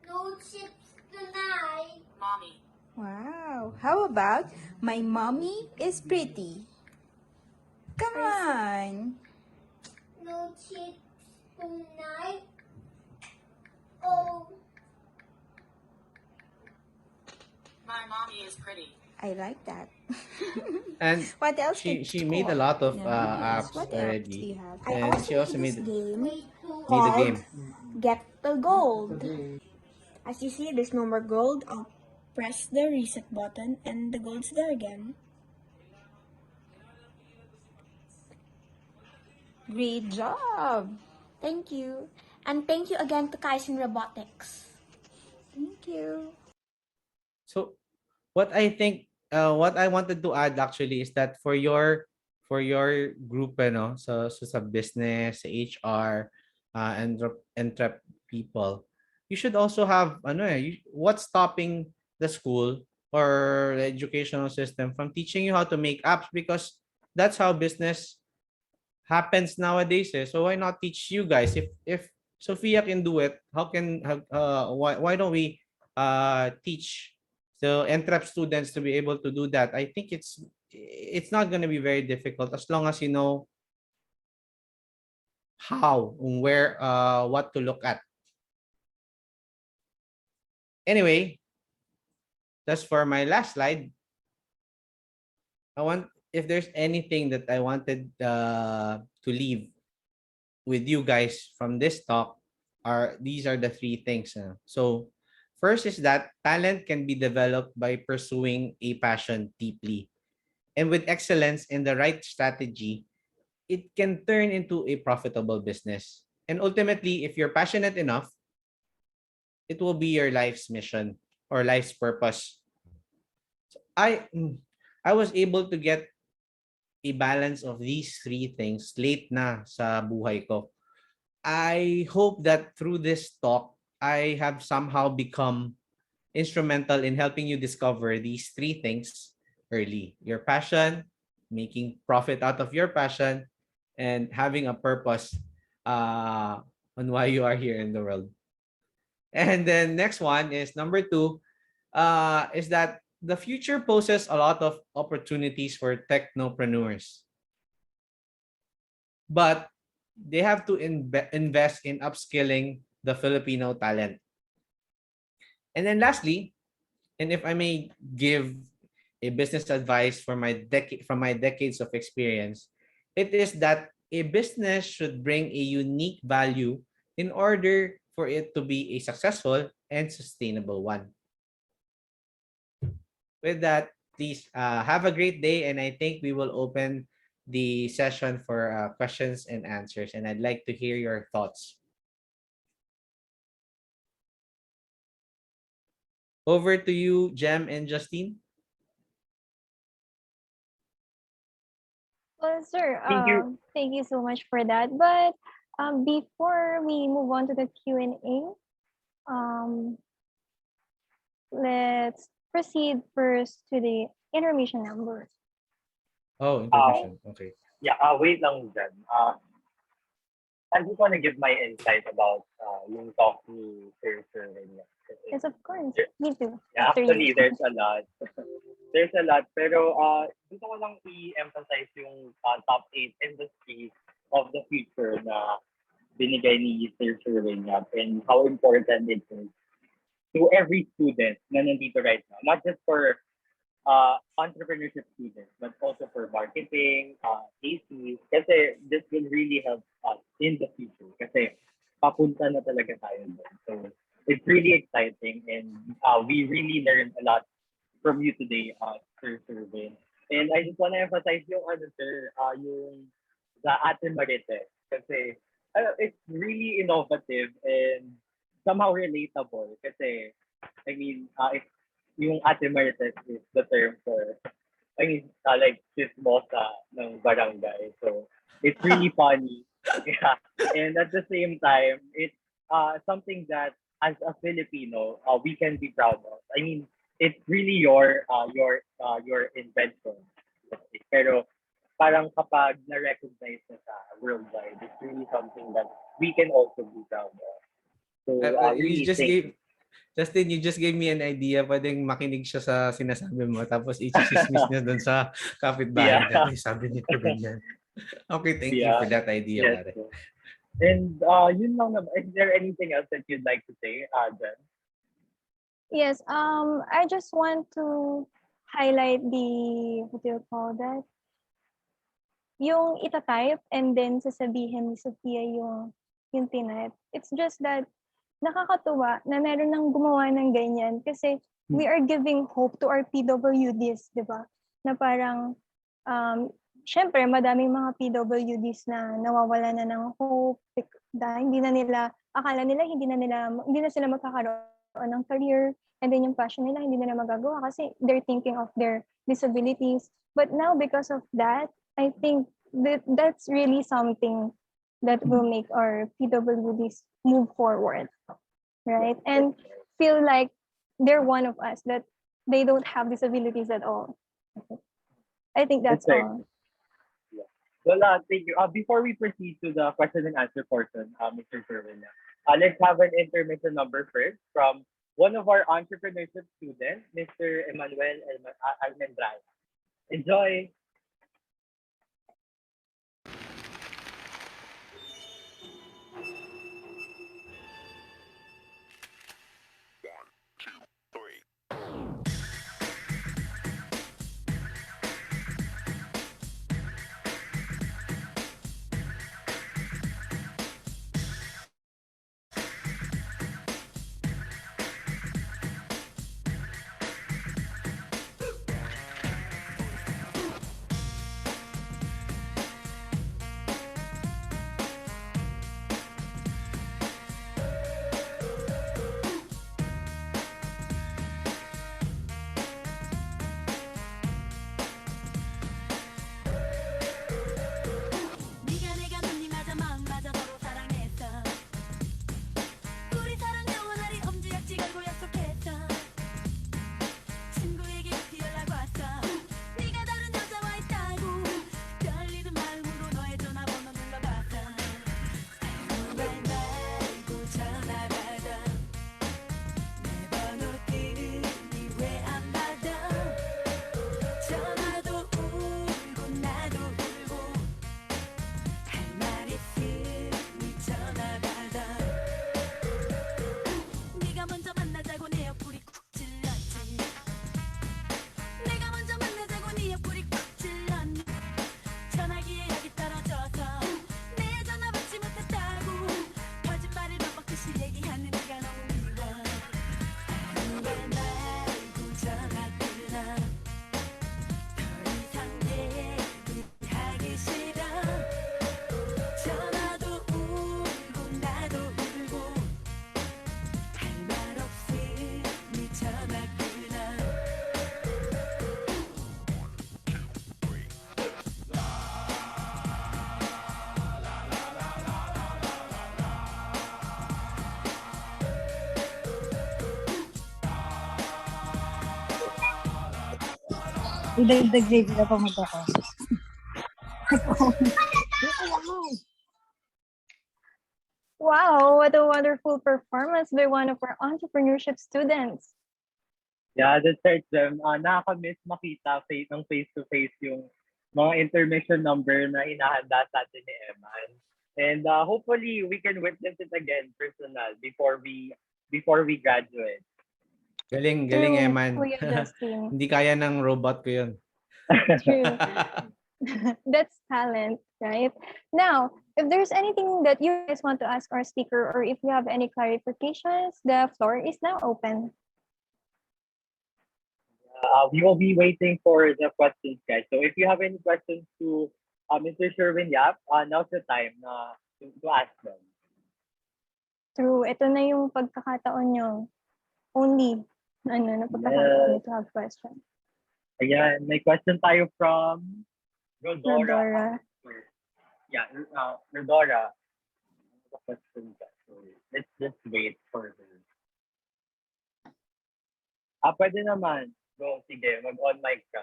No chips tonight. Mommy. Wow. How about my mommy is pretty? Come on. No chips tonight. Oh. My mommy is pretty. I like that. And what else? She made a lot of apps what already. Else do you have? And she also made this game a game. Get the Gold. As you see, there's no more gold. I'll press the reset button and the gold's there again. Great job. Thank you. And thank you again to Kaizen Robotics. Thank you. So what I think, what I wanted to add actually is that for your group, so sa business, sa HR, and entrep people, you should also have what's stopping the school or the educational system from teaching you how to make apps, because that's how business happens nowadays. So why not teach you guys? If Sophia can do it, why don't we teach so entrep students to be able to do that? I think it's not going to be very difficult as long as you know how, where, what to look at. Anyway, that's for my last slide. If there's anything that I wanted to leave with you guys from this talk, these are the 3 things. So first is that talent can be developed by pursuing a passion deeply. And with excellence and the right strategy, it can turn into a profitable business. And ultimately, if you're passionate enough, it will be your life's mission or life's purpose. So I was able to get a balance of these 3 things late na sa buhay ko. I hope that through this talk, I have somehow become instrumental in helping you discover these 3 things early. Your passion, making profit out of your passion, and having a purpose on why you are here in the world. And then next one is number 2, is that the future poses a lot of opportunities for technopreneurs. but they have to invest in upskilling the Filipino talent. And then lastly, and if I may give a business advice for from my decades of experience, it is that a business should bring a unique value in order for it to be a successful and sustainable one. With that, please have a great day, and I think we will open the session for questions and answers, and I'd like to hear your thoughts. Over to you, Jem and Justine. Well, sir, Thank you. thank you so much for that. But before we move on to the Q&A, let's proceed first to the intermission number. Oh, intermission. Okay. Yeah, wait lang dyan. I just want to give my insight about yung talk ni Sir Sherwin Yap. Yes, of course. Me too. Yeah, After actually, you. there's a lot. There's a lot. Pero gusto ko lang i-emphasize yung top 8 industries of the future na binigay ni Sir Sherwin Yap and how important it is to every student na nandito right now. Not just for entrepreneurship students, but also for marketing, ACs, kasi this will really help us in the future. Kasi papunta na talaga tayo doon. So it's really exciting, and we really learned a lot from you today, Sir Sherwin. And I just want to emphasize yung sir, yung the Ate Marites. Kasi it's really innovative and somehow relatable. Kasi, I mean, it's yung Ate Marites is the term for, I mean, like, chismosa ng barangay. So, it's really funny. Yeah. And at the same time, it's something that, as a Filipino, we can be proud of. I mean, it's really your invention. Pero, parang kapag na-recognize na sa worldwide, it's really something that we can also be proud of. So, You really, just thank gave Justin, you just gave me an idea. Pwedeng makinig siya sa sinasabi mo tapos i-chismis niya doon sa kapitbahay Yeah. niya. Ay, sabi nito ganyan. Okay, thank you Yeah. for that idea, Yes. pare. And yun lang naman. Is there anything else that you'd like to say, Jen? Yes, I just want to highlight the, what do you call that? Yung itatype and then sasabihin ni Sophia yung tinype. It's just that nakakatuwa na meron nang gumawa ng ganyan kasi we are giving hope to our PWDs, di ba? Na parang, syempre, madaming mga PWDs na nawawala na ng hope dahil akala nila hindi na sila magkakaroon ng career, and then yung passion nila hindi nila magagawa kasi they're thinking of their disabilities. But now, because of that, I think that's really something that will make our PWDs move forward, right? And feel like they're one of us, that they don't have disabilities at all. I think that's all. Yeah. Well, thank you. Before we proceed to the question and answer portion, Mr. Sherwin, let's have an intermission number first from one of our entrepreneurship students, Mr. Emmanuel Almendraya. Enjoy! Idagdag grade na pumunta ko. Wow, what a wonderful performance by one of our entrepreneurship students. Yeah, that's right, Jem. Nakaka-miss makita ng face-to-face yung mga intermission number na inahanda sa atin ni Eman. And hopefully, we can witness it again personal before we graduate. Galing, True, Eman. Kuya Justin. Hindi kaya ng robot ko yun. True. That's talent, right? Now, if there's anything that you guys want to ask our speaker, or if you have any clarifications, the floor is now open. We will be waiting for the questions, guys. So if you have any questions to Mr. Sherwin Yap, now's the time to ask them. True. Ito na yung pagkakataon nyo. Only, na pagkakataon to have questions. Ayan, may question tayo from Rodora. Rodora. Yeah, Rodora. Question ka. So, let's just wait for her. Pwede naman. Go, sige, mag-on mic ka.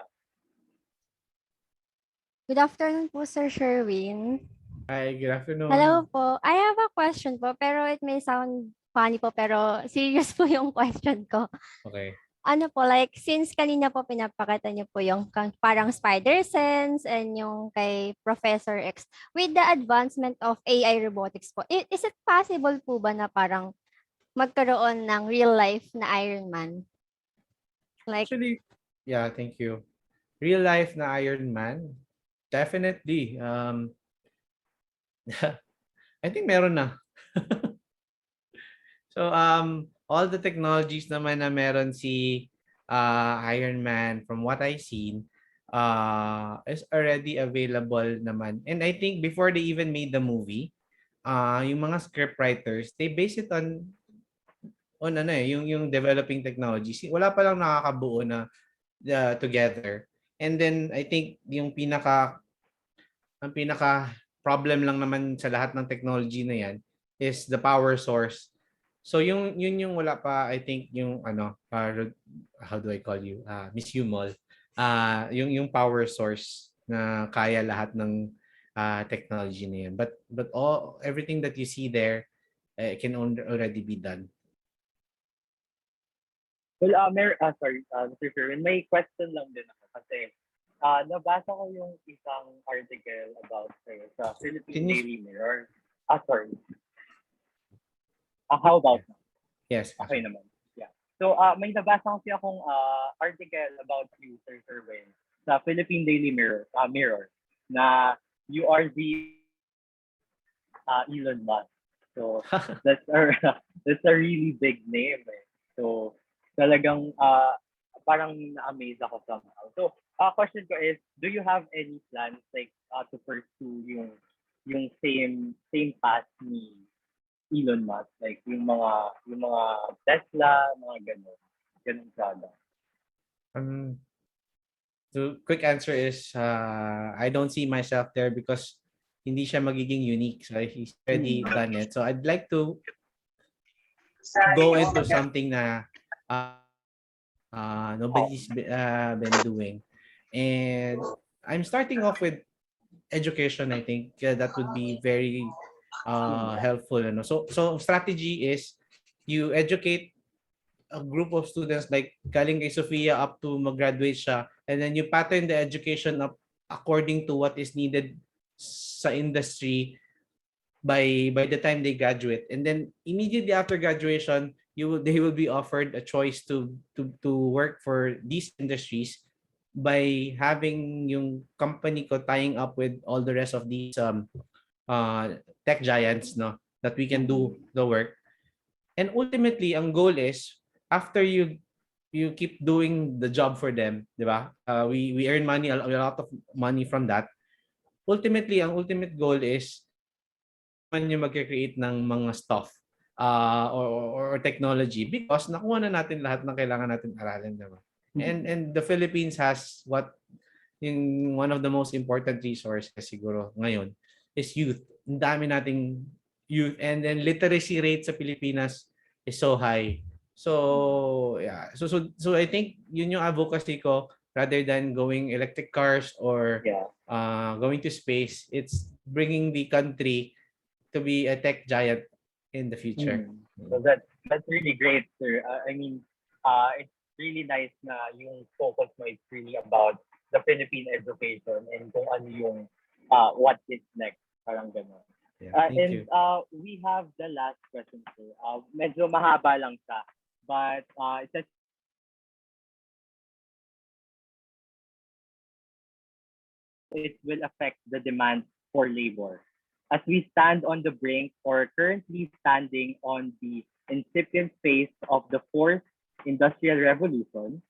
Good afternoon po, Sir Sherwin. Hi, good afternoon. Hello po. I have a question po, pero it may sound funny po, pero serious po yung question ko. Okay. Ano po, like, since kanina po pinapakita niyo po yung parang spider sense and yung kay Professor X, with the advancement of AI robotics po, is it possible po ba na parang magkaroon ng real life na Iron Man? Like, actually, yeah, thank you. Real life na Iron Man, definitely. I think meron na. So all the technologies naman na meron si Iron Man, from what I've seen, is already available naman. And I think before they even made the movie, yung mga script writers, they base it on yung developing technologies. Wala pa lang nakakabuo na together. And then I think yung pinaka problem lang naman sa lahat ng technology na yan is the power source. So yun yung wala pa, I think yung how do I call you? Miss Yumol. Yung power source na kaya lahat ng technology na yan. But everything that you see there can already be done. Well, Mr. Sherwin, may question lang din ako kasi nabasa ko yung isang article about sa Philippine Daily Mirror. Sorry. How about now? Yes. Okay naman. Yeah. So, may nabasa kasi akong article about you, Sir Sherwin, sa Philippine Daily Mirror, na you are the Elon Musk. So, that's a really big name. So, talagang parang na-amaze ako somehow. So, question ko is, do you have any plans like to pursue yung same path ni Elon Musk, like yung mga Tesla, mga ganun product? The quick answer is I don't see myself there because hindi siya magiging unique. So he's already done it. So I'd like to go into something na nobody's been doing. And I'm starting off with education. I think that would be very helpful. So strategy is you educate a group of students like galing kay Sofia up to mag-graduate siya, and then you pattern the education up according to what is needed sa industry by the time they graduate. And then immediately after graduation, they will be offered a choice to work for these industries by having yung company ko tying up with all the rest of these tech giants, no, that we can do the work. And ultimately, ang goal is after you keep doing the job for them, di ba? We earn money, a lot of money from that. Ultimately, ang ultimate goal is man yung mag-create ng mga stuff or technology because nakuha na natin lahat ng kailangan natin aralin, diba? And the Philippines has one of the most important resources siguro ngayon is youth. Ang dami nating youth, and then literacy rate sa Pilipinas is so high. So yeah. So I think yun yung advocacy ko rather than going electric cars or going to space. It's bringing the country to be a tech giant in the future. So that's really great, sir. I mean, it's really nice na yung focus mo is really about the Philippine education and kung ano yung what is next, parang gano'n. Thank you. We have the last question, sir. Medyo mahaba lang siya, but it says it will affect the demand for labor. As we stand on the brink or currently standing on the incipient phase of the fourth industrial revolution,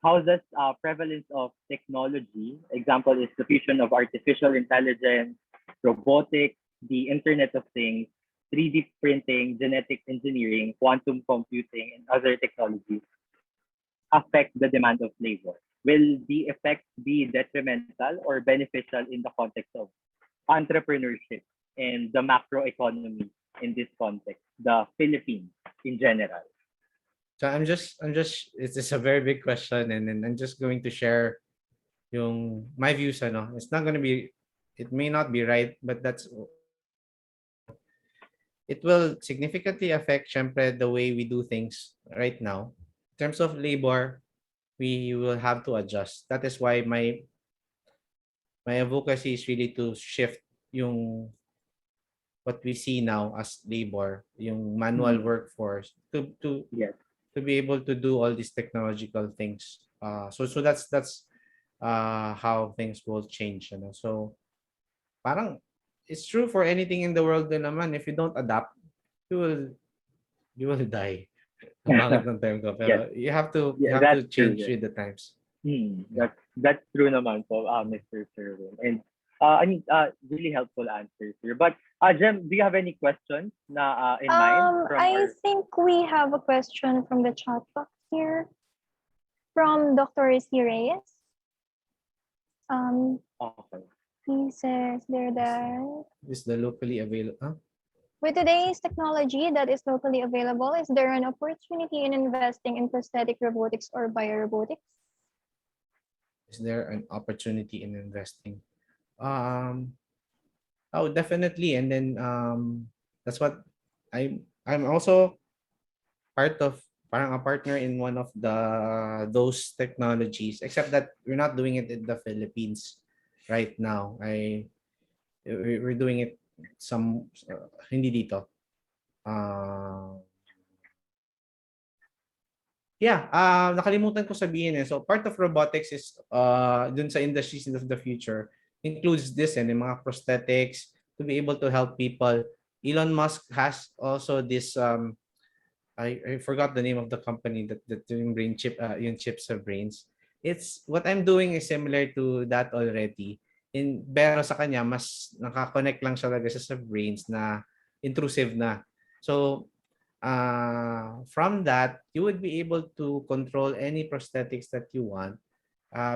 how does prevalence of technology, example is the fusion of artificial intelligence, robotics, the Internet of Things, 3D printing, genetic engineering, quantum computing, and other technologies affect the demand of labor? Will the effects be detrimental or beneficial in the context of entrepreneurship and the macroeconomy in this context, the Philippines in general? So it's a very big question, and then I'm just going to share my views. It's not going to be, it may not be right, but it will significantly affect, syempre, the way we do things right now. In terms of labor, we will have to adjust. That is why my advocacy is really to shift what we see now as labor, yung manual workforce, to be able to do all these technological things. So that's how things will change. So parang it's true for anything in the world din naman. If you don't adapt, you will die. Ang pangit ng term ko, pero you have to change with the times. That's true naman po, Mr. Sherwin. And really helpful answers here. But Jem, do you have any questions na in mind? I think we have a question from the chat box here from Dr. C. Reyes. Okay. He says there that Is the locally available? Huh? with today's technology that is locally available, is there an opportunity in investing in prosthetic robotics or biorobotics? Is there an opportunity in investing? Oh, definitely. And then that's what I'm also part of, parang a partner in one of those technologies, except that we're not doing it in the Philippines right now. We're doing it hindi dito. Nakalimutan ko sabihin eh. So part of robotics is dun sa industries of the future includes this and yung mga prosthetics to be able to help people. Elon Musk has also this I forgot the name of the company that yung brain chip yung chips of brains. It's what I'm doing is similar to that already. Pero sa kanya mas naka-connect lang siya talaga sa brains na intrusive na. So from that, you would be able to control any prosthetics that you want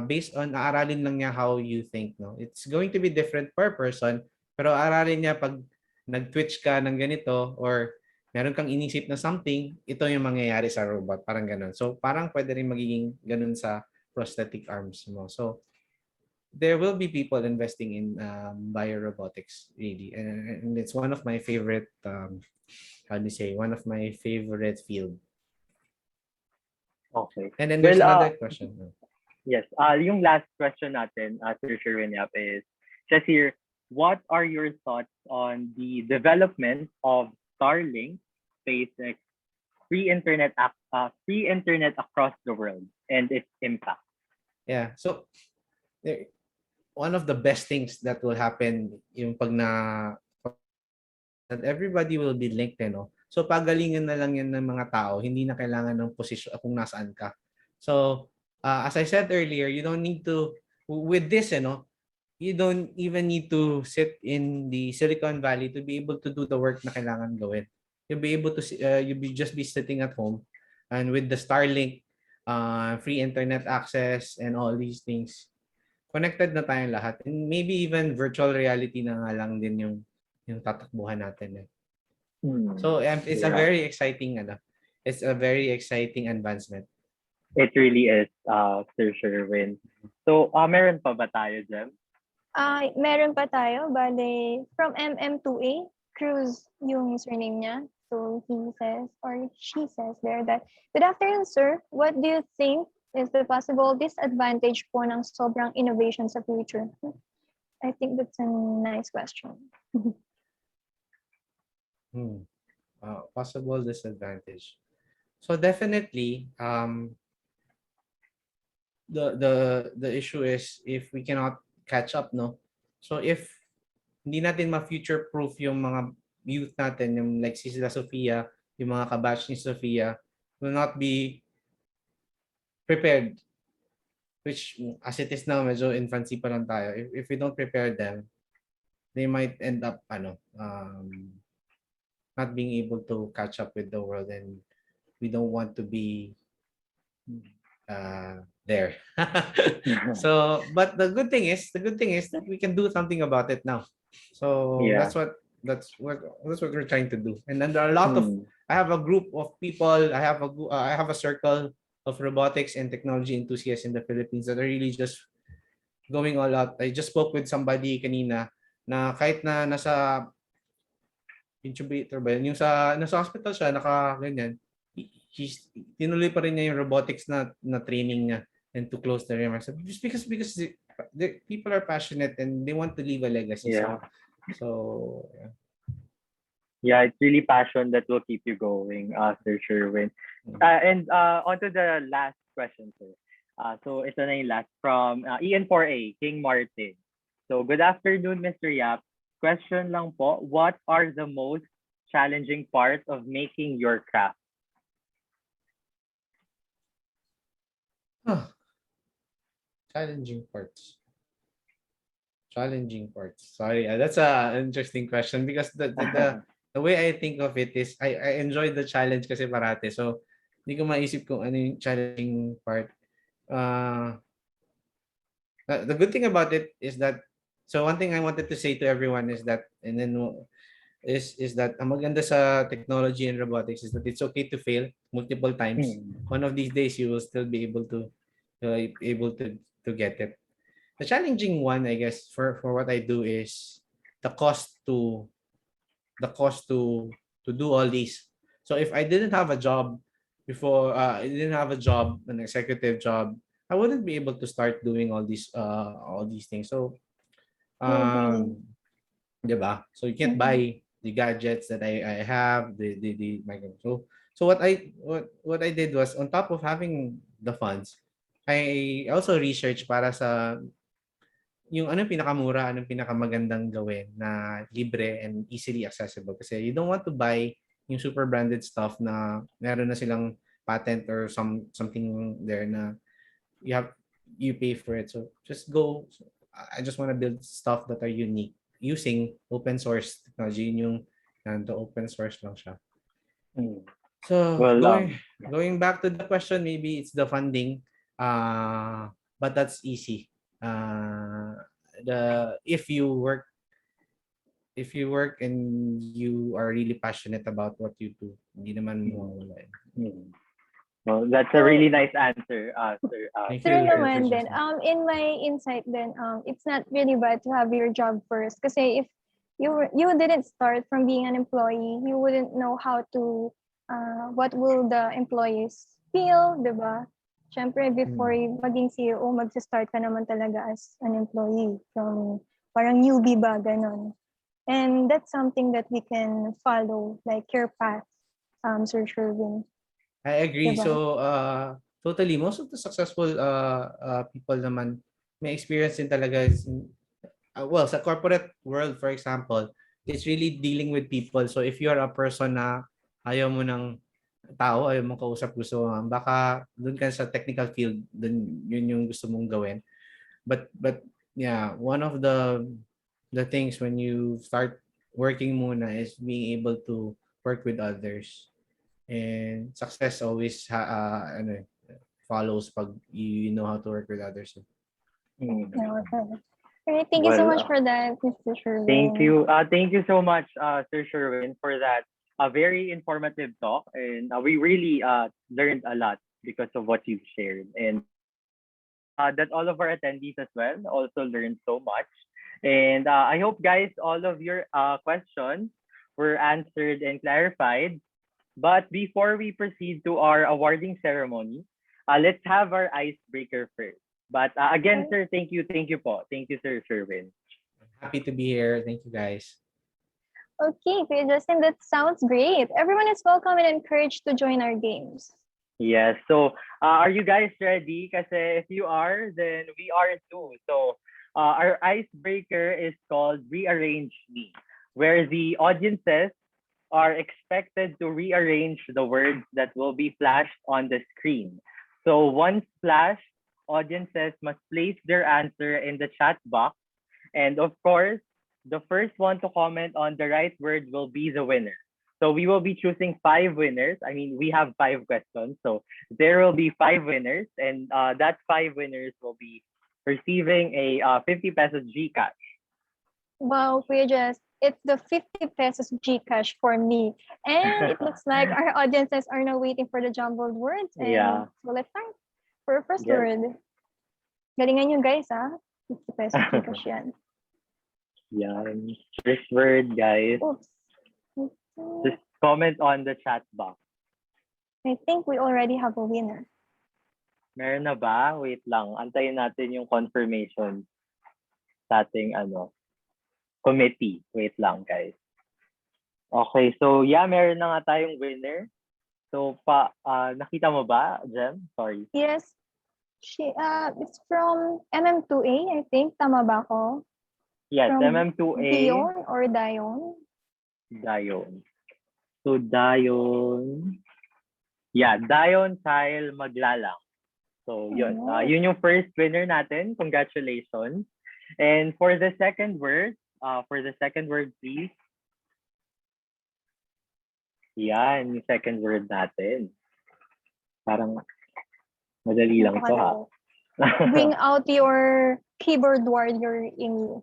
based on aaralin lang niya how you think. No, it's going to be different per person, pero aaralin niya pag nag-twitch ka ng ganito or meron kang inisip na something, ito yung mangyayari sa robot, parang ganun. So parang pwede rin magiging ganun sa prosthetic arms mo. So there will be people investing in biorobotics, really, and it's one of my favorite one of my favorite field. Okay. And then there's another question. Yes. Yung last question natin, Sir Sherwin Yap, is says here, what are your thoughts on the development of Starlink, SpaceX, free internet across the world and its impact? Yeah. So one of the best things that will happen yung that everybody will be linked, no? So pagalingan na lang yan ng mga tao, hindi na kailangan ng posisyon kung nasaan ka. So as I said earlier, you don't need to, with this, you don't even need to sit in the Silicon Valley to be able to do the work na kailangan gawin. You'll be able to just be sitting at home, and with the Starlink, free internet access and all these things, connected na tayong lahat. And maybe even virtual reality na nga lang din yung tatakbuhan natin. So it's a very exciting it's a very exciting advancement. It really is, Sir Sherwin. So, meron pa ba tayo, Jem? Meron pa tayo, bale, from MM2A, Cruz yung username niya. So he says, or she says there that, "Good afternoon, sir. What do you think is the possible disadvantage po ng sobrang innovation sa future?" I think that's a nice question. Possible disadvantage. So definitely, the issue is if we cannot catch up, no? So if hindi natin ma-future proof yung mga youth natin, yung like si sila Sofia, yung mga kabatch ni Sofia, will not be prepared, which as it is now, medyo infancy pa lang tayo. If we don't prepare them, they might end up not being able to catch up with the world, and we don't want to be there. So, but the good thing is that we can do something about it now. So Yeah. that's what we're trying to do. And then there are a lot of, I have a group of people, I have a circle of robotics and technology enthusiasts in the Philippines that are really just going all out. I just spoke with somebody kanina na kahit na nasa incubator ba yun, yung nasa hospital siya, naka-ganyan, tinuloy pa rin niya yung robotics na training niya and to close the remarks. Just because the people are passionate and they want to leave a legacy. Yeah. So yeah. Yeah, it's really passion that will keep you going, Sir Sherwin. And on to the last question, sir. So ito na yung last from Ian4A, King Martin. So good afternoon, Mr. Yap. Question lang po, what are the most challenging parts of making your craft? Challenging parts. Sorry, that's an interesting question because the way I think of it is I enjoy the challenge kasi parate. So hindi ko maisip kung ano yung challenging part. The good thing about it is that, so one thing I wanted to say to everyone is that, and then is that ang maganda sa technology and robotics is that it's okay to fail multiple times. One of these days you will still be able to get it. The challenging one, I guess, for what I do is the cost to do all these. So if I didn't have a job before, an executive job, I wouldn't be able to start doing all these things. So, diba? So you can't buy the gadgets that I have, the micro. So what I did was, on top of having the funds, I also researched para sa yung anong pinakamura, anong pinakamagandang gawin na libre and easily accessible. Kasi you don't want to buy yung super branded stuff na meron na silang patent or something there na you pay for it. So just go. I just want to build stuff that are unique using open source technology. Yung the open source lang siya. So going back to the question, maybe it's the funding. But that's easy. If you work and you are really passionate about what you do, hindi naman mawawala. Well, that's a really nice answer, sir. True naman din. In my insight then, it's not really bad to have your job first. Kasi if you didn't start from being an employee, you wouldn't know how to, what will the employees feel, diba? Siyempre, before maging CEO, mag-start ka naman talaga as an employee. From parang newbie ba, ganon. And that's something that we can follow, like your path, Sir Sherwin. I agree. Diba? So, totally, most of the successful people naman, may experience din talaga. Well, sa corporate world, for example, it's really dealing with people. So, if you're a person na ayaw mo ng tao, ayaw mong kausap, gusto mo, baka dun ka sa technical field, dun yun yung gusto mong gawin. But yeah, one of the things when you start working muna is being able to work with others. And success always follows pag you know how to work with others. Okay, thank you so much for that, Mr. Sherwin. Thank you. Thank you so much, Sir Sherwin, for that very informative talk. And we really learned a lot because of what you've shared. And that all of our attendees as well also learned so much. And I hope, guys, all of your questions were answered and clarified. But before we proceed to our awarding ceremony, let's have our icebreaker first. But again, sir, thank you po. Thank you, sir Sherwin. Happy to be here. Thank you, guys. Okay, Kuya Justin, that sounds great. Everyone is welcome and encouraged to join our games. Yes. So, are you guys ready? Kasi if you are, then we are too. So, our icebreaker is called Rearrange Me, where the audiences are expected to rearrange the words that will be flashed on the screen. So, once flashed, audiences must place their answer in the chat box. And of course, the first one to comment on the right word will be the winner. So we will be choosing 5 winners. I mean, we have 5 questions. So there will be 5 winners, and that 5 winners will be receiving a 50 pesos Gcash. Wow, Kuya Jess, it's the 50 pesos Gcash for me. And it looks like our audiences are now waiting for the jumbled words. And Yeah. so let's start. For our first Yes. word. Galingan nyo guys, 50 pesos Gcash yan. Yan. First word, guys. Oops. Just comment on the chat box. I think we already have a winner. Meron na ba? Wait lang. Antayin natin yung confirmation sa ating committee. Wait lang, guys. Okay, so yeah, meron na nga tayong winner. So nakita mo ba, Jem? Sorry. Yes. It's from MM2A, I think. Tama ba ako? Yes, From MM2A. Dion or Dion? Dion. So, Dion. Yeah, Dion Tile Maglalang. So, yun. Yun yung first winner natin. Congratulations. And for the second word, please. Yan, yung second word natin. Parang madali lang to, ha? Bring out your keyboard warrior in you.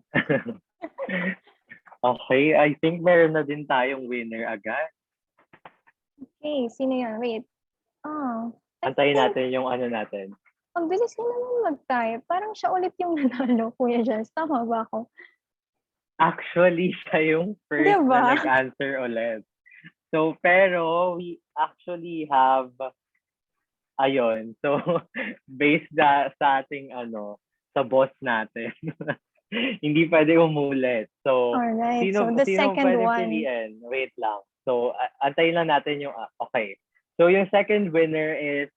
Okay, I think meron na din tayong winner agad. Okay, sino yan? Wait. Antayin natin yung natin. Ang bilis niya naman mag-type. Parang siya ulit yung nanalo, Kuya Jess. Tama ba ako? Actually, siya yung first na nag-answer ulit. So, pero we actually have, so, based sa ating, sa boss natin, hindi pwede umulit. So, alright, sino so the second pwede one. piliin? Wait lang. So, antayin lang natin yung, okay. So, yung second winner is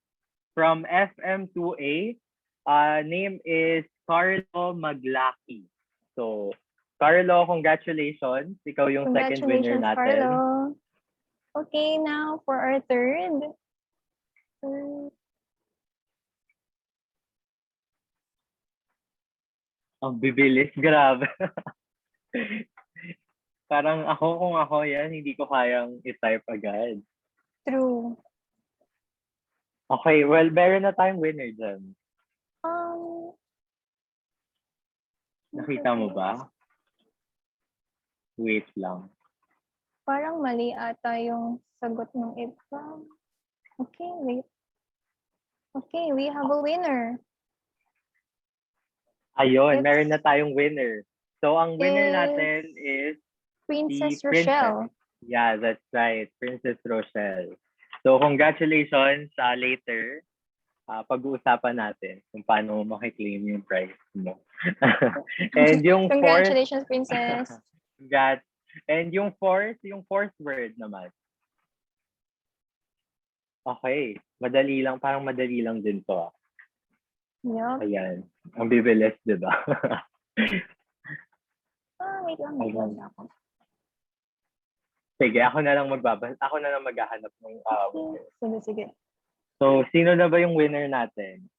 from FM2A. Name is Carlo Maglaki. So, Carlo, congratulations. Ikaw yung second winner natin. Carlo. Okay, now for our third. Ang bibilis, grabe. Parang kung ako yan, hindi ko kayang i-type agad. True. Okay, well, meron na tayong winner dyan. Nakita mo ba? Wait lang. Parang mali ata yung sagot ng iba. Okay, wait. Okay, we have a winner. Ayun, meron na tayong winner. So, ang winner natin is Princess si Rochelle. Yeah, that's right. Princess Rochelle. So, congratulations. Later, pag-uusapan natin kung paano makiklaim yung prize mo. And yung congratulations, Princess. Congrats. And yung fourth word naman. Okay. Madali lang. Parang madali lang din to. Yup. Ayan. Ang bibilis, di ba? Wait lang. Ako. Sige, ako na lang maghahanap ng winner. Sige. So, sino na ba yung winner natin?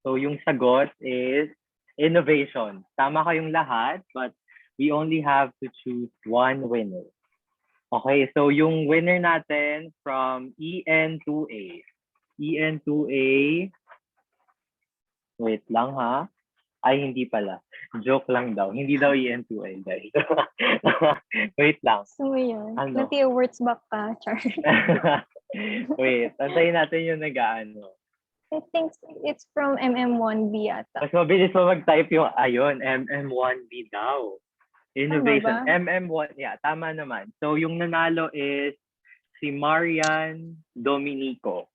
So, yung sagot is innovation. Tama kayong lahat, but we only have to choose one winner. Okay, so yung winner natin from EN2A. EN2A. Wait lang, ha? Ay, hindi pala. Joke lang daw. Hindi daw EN2A, guys. Wait lang. So, yun. Nati-words back ka, Char. Wait, antayin natin yung nag-ano. I think it's from MM1B ata. Mas mabilis pa mag-type yung ayun, MM1B daw. Innovation. Tama ba? MM1, yeah, tama naman. So yung nanalo is si Marian Dominico.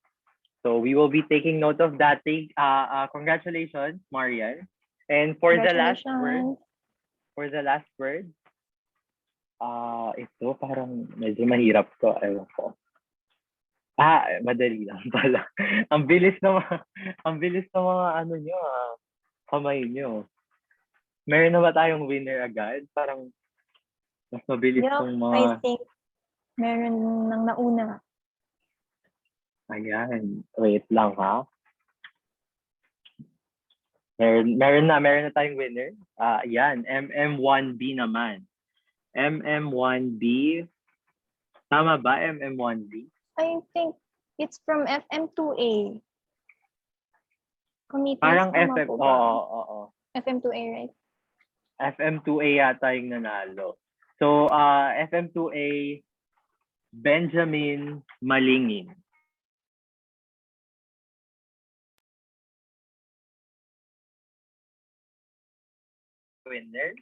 So we will be taking note of that. Congratulations, Marian. And for the last word, ito parang medyo mahirap to. Ewan ko. Madali lang pala. ang bilis ng mga ano nyo, kamay nyo. Meron na ba tayong winner agad? Parang mas mabilis tong mga... I think meron nang nauna. Ayan. Wait lang ha. Meron na tayong winner. Ayan. MM1B naman. MM1B. Tama ba? MM1B? I think it's from FM2A. Committee. Parang FM. Oo. FM2A, right? FM2A yata yung nanalo. So, FM2A, Benjamin Malingin. Winner.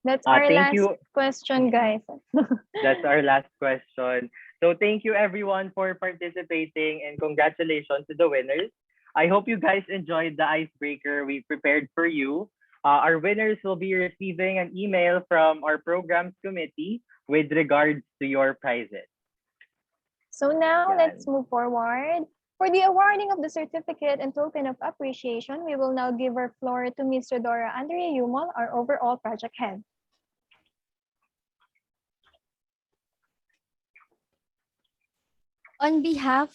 That's our last question, guys. That's our last question. So thank you everyone for participating and congratulations to the winners. I hope you guys enjoyed the icebreaker we prepared for you. Our winners will be receiving an email from our programs committee with regards to your prizes. So now let's move forward. For the awarding of the certificate and token of appreciation, we will now give our floor to Mr. Dora Andrea Yumal, our overall project head. On behalf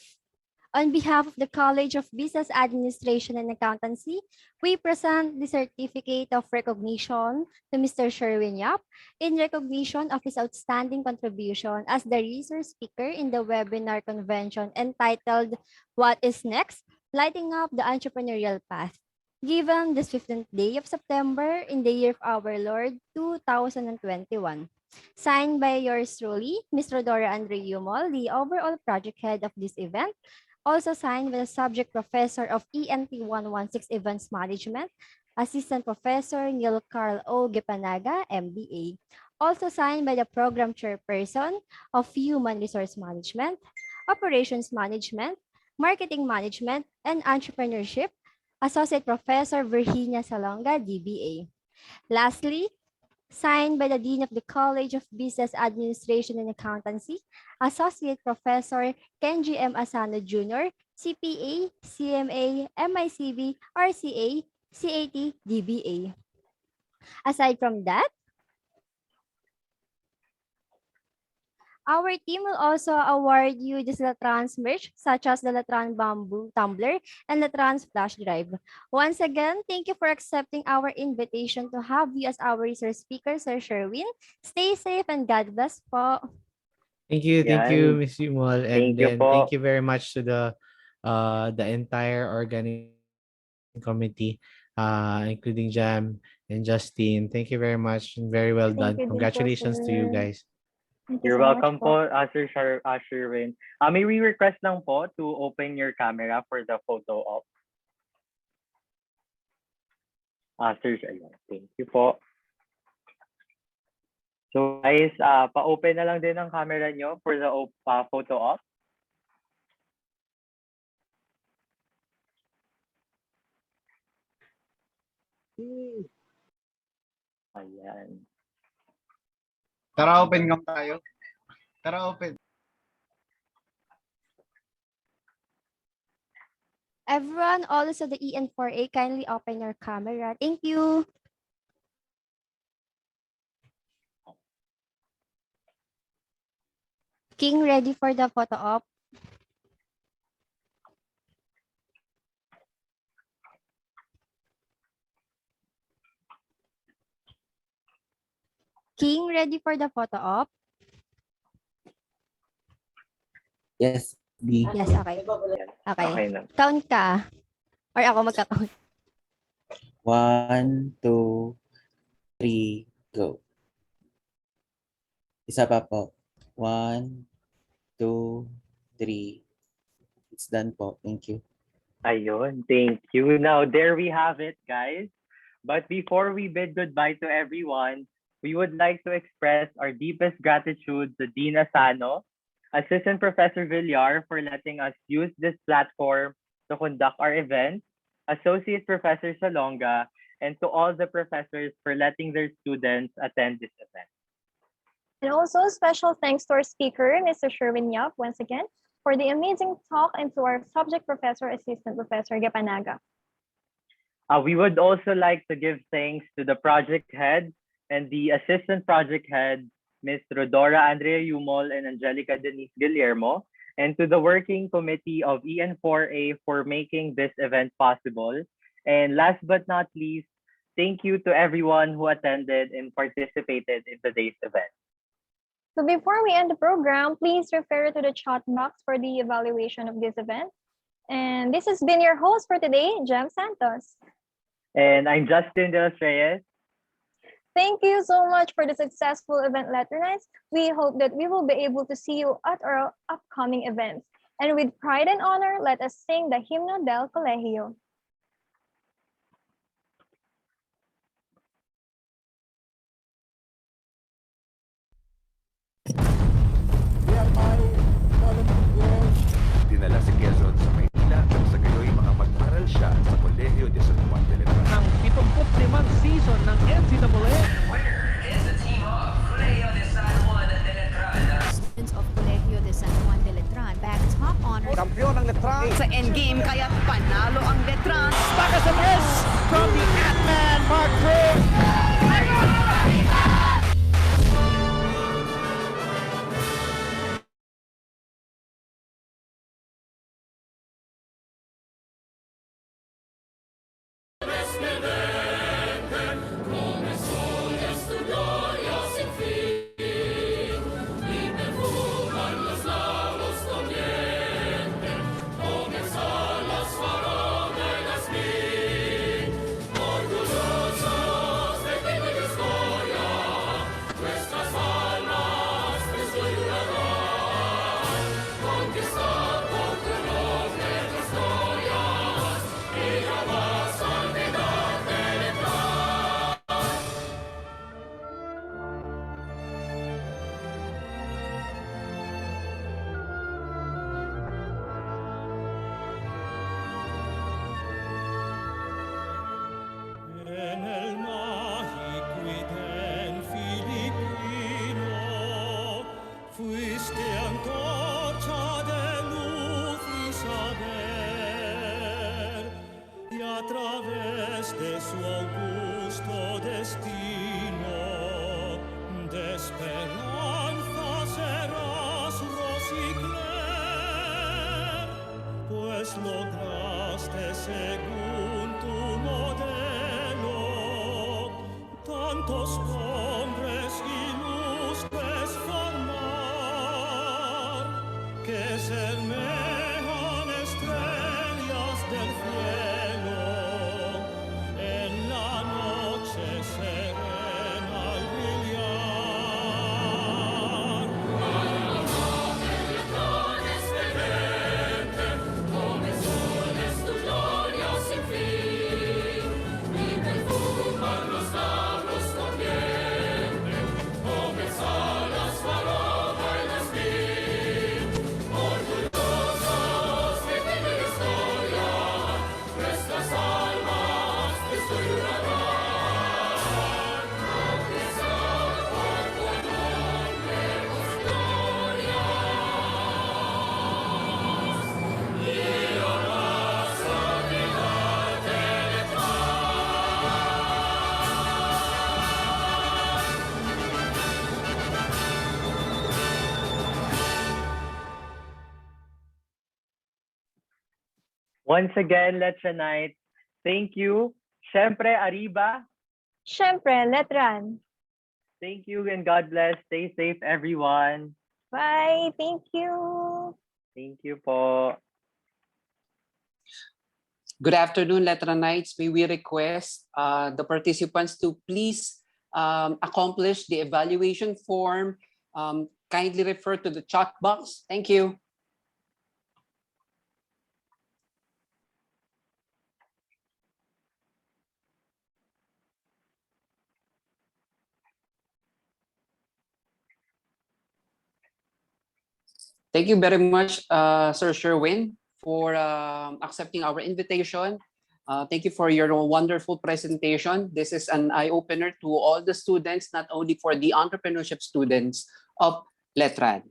of the College of Business Administration and Accountancy, we present the Certificate of Recognition to Mr. Sherwin Yap in recognition of his outstanding contribution as the resource speaker in the webinar convention entitled What is Next? Lighting Up the Entrepreneurial Path, given this 15th day of September in the year of our Lord 2021. Signed by yours truly, Mr. Dora Andre Yumol, the overall project head of this event. Also signed by the subject professor of ENT 116 Events Management, Assistant Professor Neil Carl O. Gipanaga, MBA. Also signed by the program chairperson of Human Resource Management, Operations Management, Marketing Management, and Entrepreneurship, Associate Professor Virginia Salonga, DBA. Lastly, signed by the Dean of the College of Business Administration and Accountancy, Associate Professor Kenji M. Asano Jr., CPA, CMA, MICB, RCA, CAT, DBA. Aside from that, our team will also award you the Latrans merch, such as the Latran Bamboo Tumbler and Latran's Flash Drive. Once again, thank you for accepting our invitation to have you as our resource speaker, Sir Sherwin. Stay safe and God bless po. Thank you, Ms. Yumol. And thank you very much to the entire organizing committee, including Jam and Justin. Thank you very much and very well done. Congratulations to you guys. You're welcome po, Sir Sherwin. May we request lang po to open your camera for the photo op. Sir, thank you po. So guys, pa-open na lang din ang camera nyo for the photo op. Ayan. Tara, open nga tayo. Tara, open. Everyone, also the EN4A, kindly open your camera. Thank you. King, ready for the photo op? King, ready for the photo op? Yes, B. Yes, okay. Okay. Count ka. Or ako magka-count. 1, 2, 3, go. Isa pa po. 1, 2, 3. It's done po. Thank you. Ayun, thank you. Now, there we have it, guys. But before we bid goodbye to everyone, we would like to express our deepest gratitude to Dina Sano, Assistant Professor Villar, for letting us use this platform to conduct our event, Associate Professor Salonga, and to all the professors for letting their students attend this event. And also special thanks to our speaker, Mr. Sherwin Yap, once again, for the amazing talk, and to our subject professor, Assistant Professor Gapanaga. We would also like to give thanks to the project head and the assistant project head, Ms. Rodora Andrea Yumol and Angelica Denise Guillermo, and to the working committee of EN4A for making this event possible. And last but not least, thank you to everyone who attended and participated in today's event. So before we end the program, please refer to the chat box for the evaluation of this event. And this has been your host for today, Jem Santos. And I'm Justin De Los Reyes. Thank you so much for the successful event, Letter Nights. We hope that we will be able to see you at our upcoming events. And with pride and honor, let us sing the Himno del Colegio. Dinala si Quezon sa Maynila at sa gayoy makapag-aral siya sa Colegio de San Juan de Letrán. Ng 75 season ng NCAA. Winner is the team of Colegio de San Juan de Letrán. Students of Colegio de San Juan de Letrán bag top honors. Kampiyon ng Letrán. Sa endgame kaya't panalo ang Letrán. Baka sa miss from the Ant-Man Mark Cruz. lograste según tu modelo tantos hombres ilustres formar que semejan estrellas del cielo en la noche serena al brillar. Come soles tu gloria sin fin, y perfuman los labios corriente, come salas paloma y las mil, orgullosos de vivir historia, nuestras almas te llorarán, confesar por tu nombre los glorias, y a la santidad Once again, let's unite. Thank you. Siyempre, Arriba. Siyempre, Letran. Thank you and God bless. Stay safe, everyone. Bye. Thank you. Thank you po. Good afternoon, Letranites. May we request the participants to please accomplish the evaluation form. Kindly refer to the chat box. Thank you. Thank you very much, Sir Sherwin, for accepting our invitation. Thank you for your wonderful presentation. This is an eye-opener to all the students, not only for the entrepreneurship students of Letran.